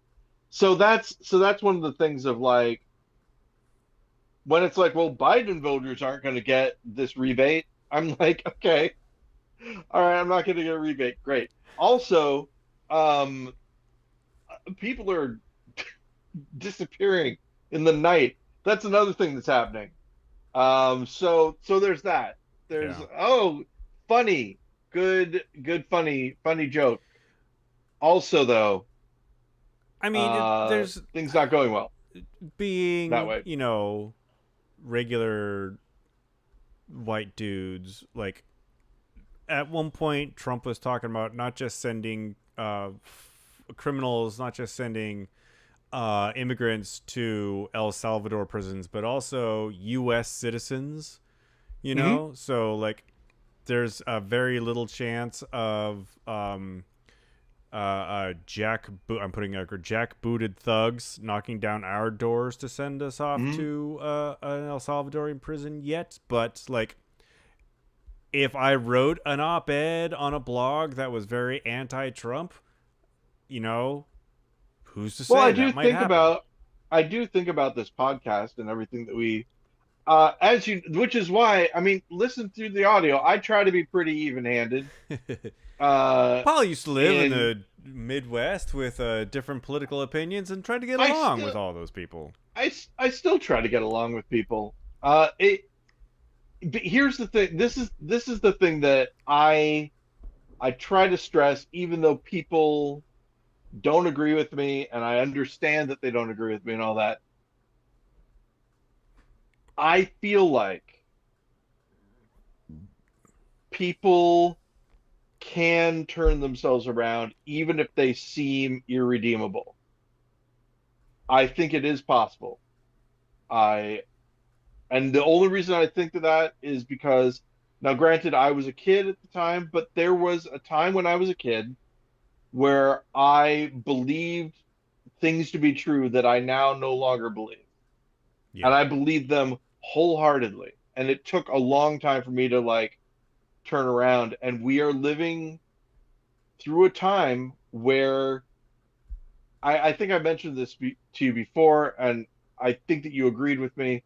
Speaker 1: So that's one of the things of like when it's like, well, Biden voters aren't going to get this rebate. I'm like, okay, all right, I'm not going to get a rebate. Great. Also, um, people are disappearing in the night. That's another thing that's happening. So there's that. There's
Speaker 2: Yeah.
Speaker 1: funny, funny joke. Also, though,
Speaker 2: I mean, there's
Speaker 1: things not going well that
Speaker 2: being,
Speaker 1: way.
Speaker 2: regular white dudes. Like at one point, Trump was talking about not just sending criminals, not just sending immigrants to El Salvador prisons, but also U.S. citizens. You
Speaker 1: Hmm.
Speaker 2: know, so like there's a very little chance of I'm putting jack booted thugs knocking down our doors to send us off
Speaker 1: Hmm.
Speaker 2: to an El Salvadorian prison yet. But like, if I wrote an op-ed on a blog that was very anti-Trump, you know, who's to
Speaker 1: Well,
Speaker 2: say that might happen?
Speaker 1: I do think about this podcast and everything that we, as you, which is why, I mean, listen through the audio. I try to be pretty even-handed. Uh,
Speaker 2: Paul used to live in
Speaker 1: in
Speaker 2: the Midwest with different political opinions and tried to get
Speaker 1: I
Speaker 2: along
Speaker 1: still,
Speaker 2: with all those people.
Speaker 1: I still try to get along with people. But here's the thing. This is the thing that I try to stress, even though people don't agree with me, and I understand that they don't agree with me and all that. I feel like people can turn themselves around even if they seem irredeemable. I think it is possible. I And the only reason I think of that is because now granted I was a kid at the time, but there was a time when I was a kid where I believed things to be true that I now no longer believe. And
Speaker 2: Yeah.
Speaker 1: I believed them wholeheartedly. And it took a long time for me to like turn around. And we are living through a time where I think I mentioned this to you before, and I think that you agreed with me.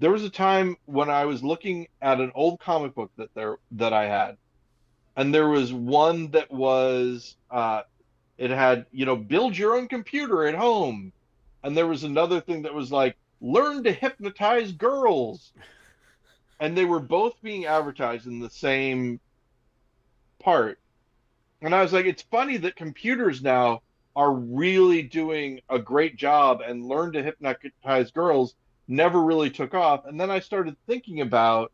Speaker 1: There was a time when I was looking at an old comic book that I had, and there was one that was it had, build your own computer at home, and there was another thing that was like learn to hypnotize girls, and they were both being advertised in the same part. And I was like, it's funny that computers now are really doing a great job, and learn to hypnotize girls never really took off. And then I started thinking about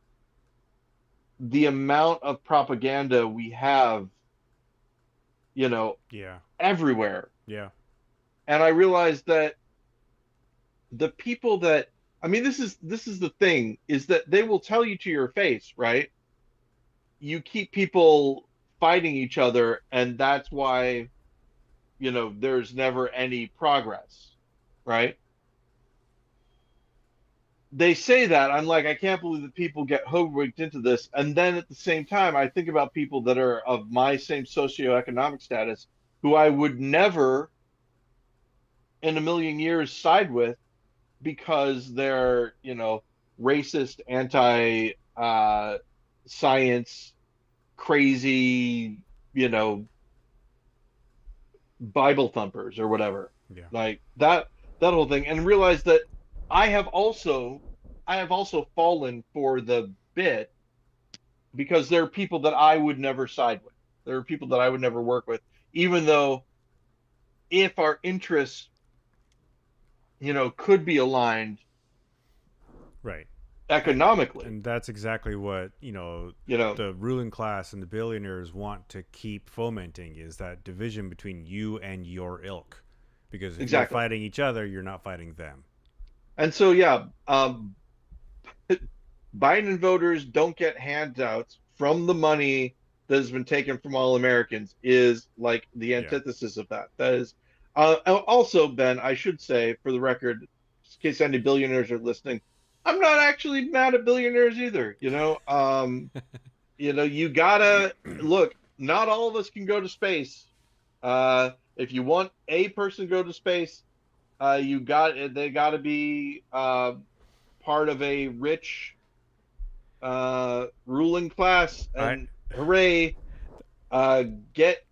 Speaker 1: the amount of propaganda we have, you know,
Speaker 2: Yeah.
Speaker 1: everywhere.
Speaker 2: Yeah.
Speaker 1: And I realized that the people that I mean, this is the thing, is that they will tell you to your face, right? You keep people fighting each other, and that's why, there's never any progress, right? They say that. I'm like, I can't believe that people get hoodwinked into this. And then at the same time, I think about people that are of my same socioeconomic status who I would never in a million years side with because they're, racist, anti science, crazy, you know, Bible thumpers or whatever.
Speaker 2: Yeah.
Speaker 1: Like that whole thing. And realize that I have also I have also fallen for the bit because there are people that I would never side with. There are people that I would never work with, even though if our interests, could be aligned
Speaker 2: Right. And,
Speaker 1: economically,
Speaker 2: and that's exactly what,
Speaker 1: you know,
Speaker 2: the ruling class and the billionaires want to keep fomenting is that division between you and your ilk. Because if you're
Speaker 1: exactly.
Speaker 2: fighting each other, you're not fighting them.
Speaker 1: And so, yeah, Biden voters don't get handouts from the money that has been taken from all Americans is like the
Speaker 2: Yeah.
Speaker 1: antithesis of that. That is also, Ben, I should say for the record, in case any billionaires are listening, I'm not actually mad at billionaires either. You gotta look. Not all of us can go to space. If you want a person to go to space, they got to be part of a rich ruling class,
Speaker 2: I
Speaker 1: and hooray, uh, get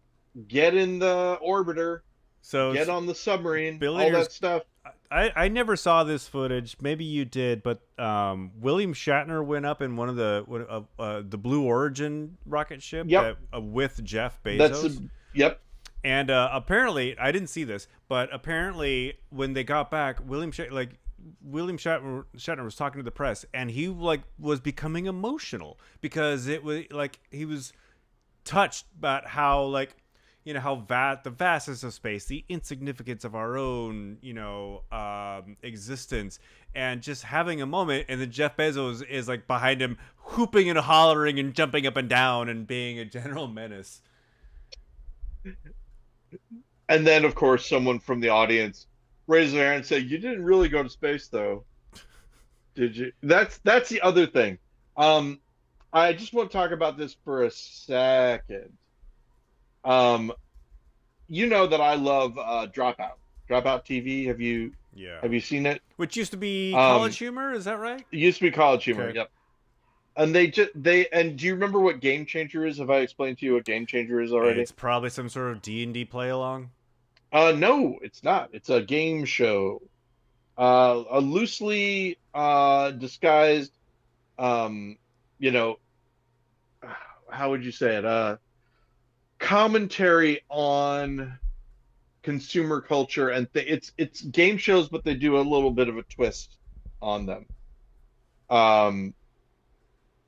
Speaker 1: get in the orbiter,
Speaker 2: so
Speaker 1: get on the submarine, all
Speaker 2: billionaires.
Speaker 1: that stuff.
Speaker 2: I never saw this footage. Maybe you did, but William Shatner went up in one of the Blue Origin rocket ship
Speaker 1: Yep,
Speaker 2: that with Jeff
Speaker 1: that's
Speaker 2: Bezos.
Speaker 1: yep.
Speaker 2: And apparently, I didn't see this, but apparently, when they got back, William Shatner, like William Shatner was talking to the press, and he like was becoming emotional because it was like he was touched about how like how the vastness of space, the insignificance of our own existence, and just having a moment. And then Jeff Bezos is like behind him, whooping and hollering and jumping up and down and being a general menace.
Speaker 1: And then, of course, someone from the audience raised their hand and said, "You didn't really go to space, though, did you?" That's the other thing. Um, I just want to talk about this for a second. Um, you know that I love Dropout TV.
Speaker 2: Yeah,
Speaker 1: have you seen it?
Speaker 2: which used to be College
Speaker 1: Um,
Speaker 2: Humor. Is that right?
Speaker 1: it used to be College Humor.
Speaker 2: Okay.
Speaker 1: Yep. And and do you remember what Game Changer is? Have I explained to you what Game Changer is already?
Speaker 2: It's probably some sort of D&D play along.
Speaker 1: No, it's not. It's a game show. A loosely disguised, um, you know, how would you say it? Commentary on consumer culture, and it's game shows, but they do a little bit of a twist on them. Um,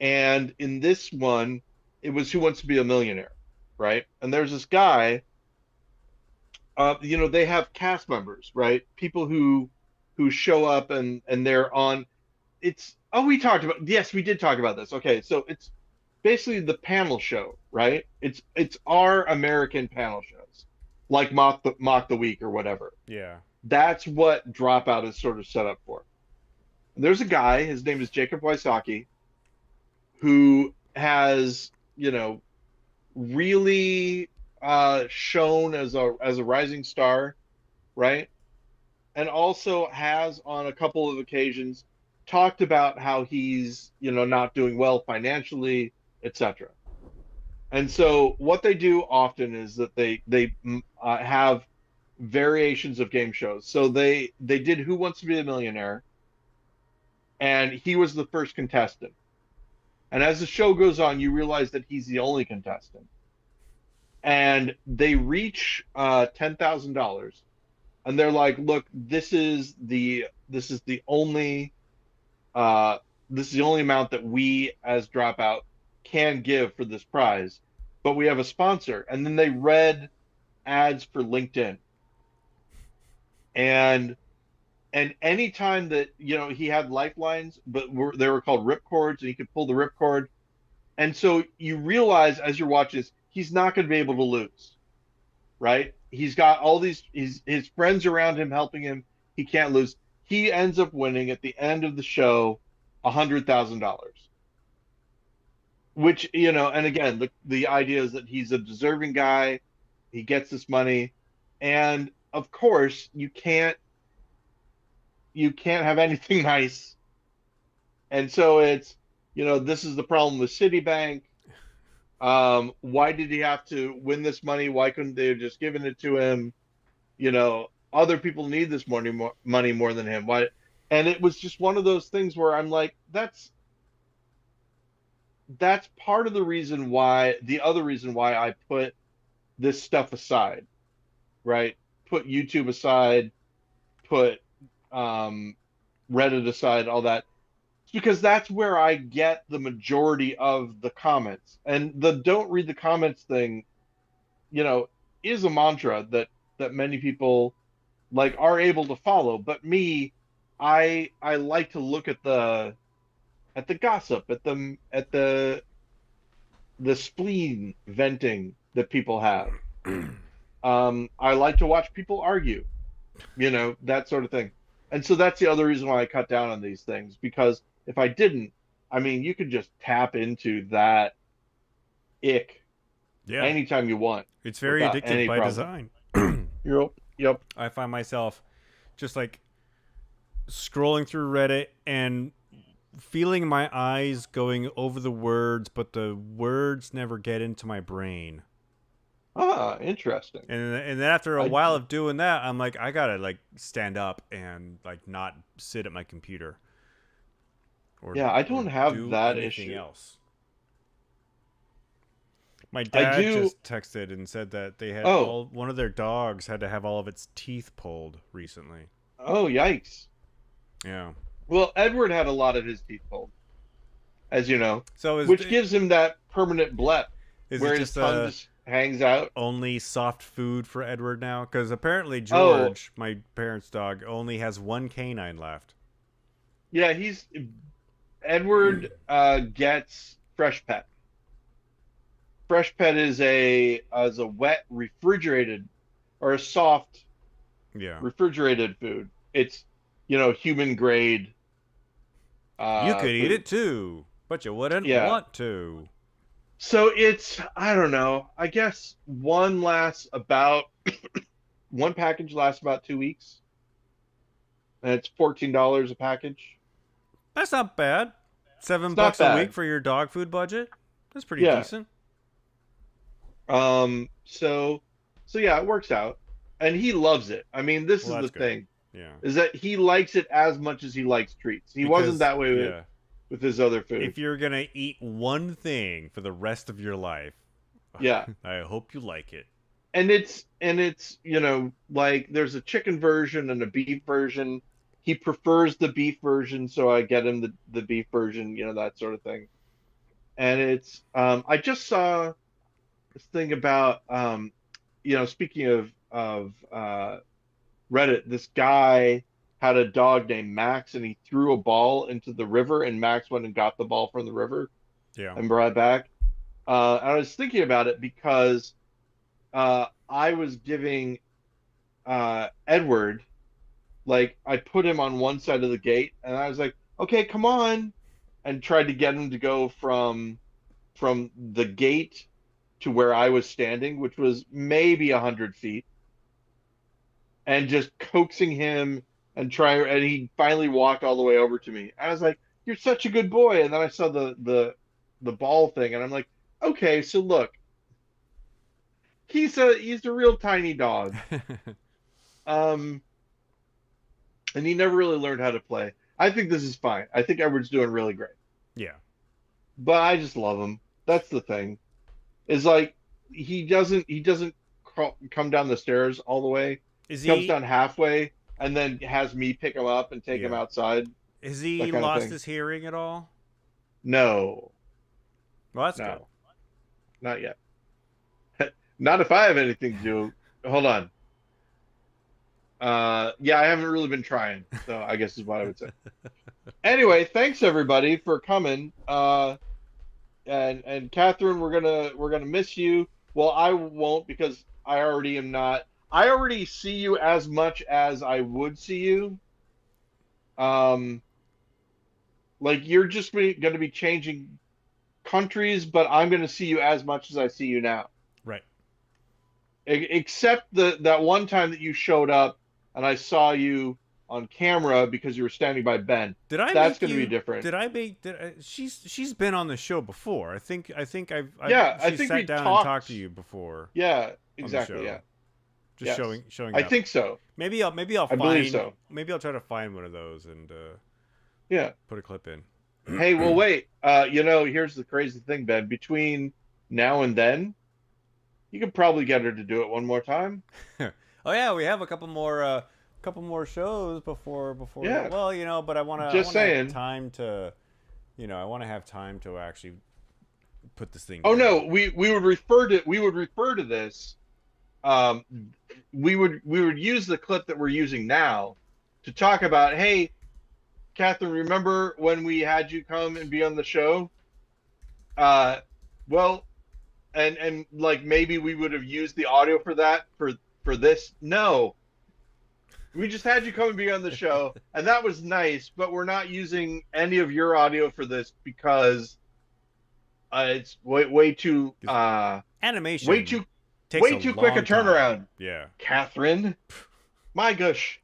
Speaker 1: and in this one, it was Who Wants to Be a Millionaire, right? And there's this guy. They have cast members, right? People who show up and they're on. It's we talked about, yes, we did talk about this. Okay, so it's basically the panel show, right? It's our American panel shows, like Mock the Week or whatever.
Speaker 2: Yeah.
Speaker 1: That's what Dropout is sort of set up for. There's a guy, his name is Jacob Wysocki, who has, really shown as a rising star, right? And also has on a couple of occasions talked about how he's, not doing well financially, etc. And so what they do often is that they have variations of game shows. So they did Who Wants to Be a Millionaire, and he was the first contestant. And as the show goes on, you realize that he's the only contestant. And they reach $10,000, and they're like, "Look, uh, this is the only amount that we as Dropout can give for this prize, but we have a sponsor." And then they read ads for LinkedIn, and anytime that he had lifelines, but they were called ripcords, and he could pull the ripcord. And so you realize as you're watching this, he's not going to be able to lose, right? He's got all his friends around him helping him. He can't lose. He ends up winning at the end of the show $100,000, which, and again, the idea is that he's a deserving guy. He gets this money, and of course, you can't have anything nice. And so it's, this is the problem with Citibank. Why did he have to win this money? Why couldn't they have just given it to him? Other people need this money more than him. Why? And it was just one of those things where I'm like, that's part of the other reason why I put this stuff aside, right? Put YouTube aside, put Reddit aside, all that. It's because that's where I get the majority of the comments. And the don't read the comments thing, is a mantra that many people like are able to follow. But me, I like to look at the gossip, at the spleen venting that people have. I like to watch people argue, that sort of thing. And so that's the other reason why I cut down on these things, because if I didn't, I mean, you could just tap into that ick
Speaker 2: Yeah.
Speaker 1: anytime you want
Speaker 2: It's very
Speaker 1: without
Speaker 2: addictive
Speaker 1: any
Speaker 2: by
Speaker 1: problem.
Speaker 2: design.
Speaker 1: Yep.
Speaker 2: I find myself just like scrolling through Reddit and feeling my eyes going over the words, but the words never get into my brain.
Speaker 1: Ah, interesting.
Speaker 2: And then after a
Speaker 1: I
Speaker 2: while of doing that, I'm like, I gotta like stand up and like not sit at my computer or
Speaker 1: Yeah, I don't have
Speaker 2: do
Speaker 1: that
Speaker 2: anything
Speaker 1: issue.
Speaker 2: else. My
Speaker 1: I
Speaker 2: dad
Speaker 1: do.
Speaker 2: just texted and said that they had
Speaker 1: Oh,
Speaker 2: one of their dogs had to have all of its teeth pulled recently.
Speaker 1: oh, yikes.
Speaker 2: Yeah.
Speaker 1: Well, Edward had a lot of his teeth pulled, as you know,
Speaker 2: So
Speaker 1: which gives him that permanent blep
Speaker 2: is it
Speaker 1: where his
Speaker 2: just
Speaker 1: tongue just hangs out.
Speaker 2: only soft food for Edward now? Because apparently
Speaker 1: Oh,
Speaker 2: George, my parents' dog, only has one canine left.
Speaker 1: yeah, Edward gets Fresh Pet. Fresh Pet is a wet refrigerated or a soft
Speaker 2: Yeah.
Speaker 1: refrigerated food. It's human grade
Speaker 2: You could eat
Speaker 1: food.
Speaker 2: it too, but you wouldn't
Speaker 1: Yeah.
Speaker 2: want to.
Speaker 1: So it's I don't know. I guess one package lasts about 2 weeks, and it's $14 a package.
Speaker 2: That's not bad. Seven
Speaker 1: It's not
Speaker 2: bucks a week
Speaker 1: bad.
Speaker 2: for your dog food budget. That's pretty
Speaker 1: Yeah.
Speaker 2: decent.
Speaker 1: So yeah, it works out, and he loves it. I mean, this
Speaker 2: Well,
Speaker 1: is the
Speaker 2: that's good.
Speaker 1: thing
Speaker 2: Yeah.
Speaker 1: is that he likes it as much as he likes treats. He wasn't
Speaker 2: Because
Speaker 1: that way
Speaker 2: yeah,
Speaker 1: with his other food.
Speaker 2: if you're gonna eat one thing for the rest of your life,
Speaker 1: Yeah.
Speaker 2: I hope you like it.
Speaker 1: And it's like there's a chicken version and a beef version. He prefers the beef version, so I get him the beef version, that sort of thing. And it's I just saw this thing about speaking of Reddit, this guy had a dog named Max, and he threw a ball into the river, and Max went and got the ball from the river
Speaker 2: Yeah.
Speaker 1: and brought it back. I was thinking about it because I was giving Edward, like, I put him on one side of the gate, and I was like, "Okay, come on," and tried to get him to go from the gate to where I was standing, which was maybe 100 feet, and just coaxing him and he finally walked all the way over to me. I was like, "You're such a good boy." And then I saw the ball thing, and I'm like, "Okay, so look, he's a real tiny dog." Um, and he never really learned how to play. I think this is fine. I think Edward's doing really great,
Speaker 2: Yeah.
Speaker 1: but I just love him. That's the thing. Is like he doesn't come down the stairs all the way.
Speaker 2: Is
Speaker 1: He comes
Speaker 2: he?
Speaker 1: down halfway and then has me pick him up and take him
Speaker 2: Yeah.
Speaker 1: outside.
Speaker 2: Has
Speaker 1: That
Speaker 2: he
Speaker 1: kind of
Speaker 2: lost
Speaker 1: thing.
Speaker 2: his hearing at all?
Speaker 1: No,
Speaker 2: Well, that's good.
Speaker 1: no, not yet. Not if I have anything to do. Hold on. Yeah, I haven't really been trying, so I guess is what I would say. Anyway, thanks everybody for coming. And Catherine, we're gonna miss you. Well, I won't because I already am not. I already see you as much as I would see you. Um, like you're just going to be changing countries, but I'm going to see you as much as I see you now.
Speaker 2: Right.
Speaker 1: Except that one time that you showed up and I saw you on camera because you were standing by Ben.
Speaker 2: Did I
Speaker 1: That's
Speaker 2: make
Speaker 1: going to be
Speaker 2: you?
Speaker 1: different.
Speaker 2: Did I make? She's been on the show before. I think
Speaker 1: Yeah, I
Speaker 2: she
Speaker 1: think
Speaker 2: sat
Speaker 1: we
Speaker 2: down and
Speaker 1: talked.
Speaker 2: talked to you before
Speaker 1: Yeah,
Speaker 2: on the
Speaker 1: exactly.
Speaker 2: show.
Speaker 1: Yeah.
Speaker 2: Just
Speaker 1: Yes.
Speaker 2: showing
Speaker 1: I
Speaker 2: up.
Speaker 1: think so.
Speaker 2: Maybe I'll
Speaker 1: I believe
Speaker 2: find
Speaker 1: so.
Speaker 2: maybe I'll try to find one of those and
Speaker 1: Yeah.
Speaker 2: put a clip in.
Speaker 1: Hey, well, wait. Here's the crazy thing, Ben. Between now and then, you could probably get her to do it one more time.
Speaker 2: Oh yeah, we have a couple more shows before
Speaker 1: Yeah.
Speaker 2: well, but I want
Speaker 1: Just
Speaker 2: to have
Speaker 1: saying.
Speaker 2: time to I want to have time to actually put this thing
Speaker 1: Oh
Speaker 2: together.
Speaker 1: no, we would refer to this. Um, we would use the clip that we're using now to talk about. Hey, Catherine, remember when we had you come and be on the show? Uh, well, and like maybe we would have used the audio for that for this. No, we just had you come and be on the show, and that was nice. But we're not using any of your audio for this because it's way too
Speaker 2: Animation
Speaker 1: way too
Speaker 2: takes
Speaker 1: way
Speaker 2: a
Speaker 1: too quick a
Speaker 2: long time.
Speaker 1: turnaround.
Speaker 2: Yeah.
Speaker 1: Catherine, my gosh,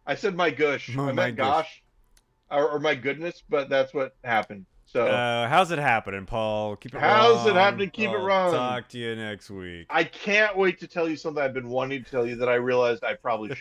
Speaker 1: I said my gosh. I
Speaker 2: My
Speaker 1: meant gosh, or my goodness, but that's what happened. So
Speaker 2: How's it happening, Paul? Keep it
Speaker 1: how's it
Speaker 2: wrong.
Speaker 1: happening? Keep it
Speaker 2: I'll
Speaker 1: wrong.
Speaker 2: talk to you next week.
Speaker 1: I can't wait to tell you something I've been wanting to tell you that I realized I probably shouldn't.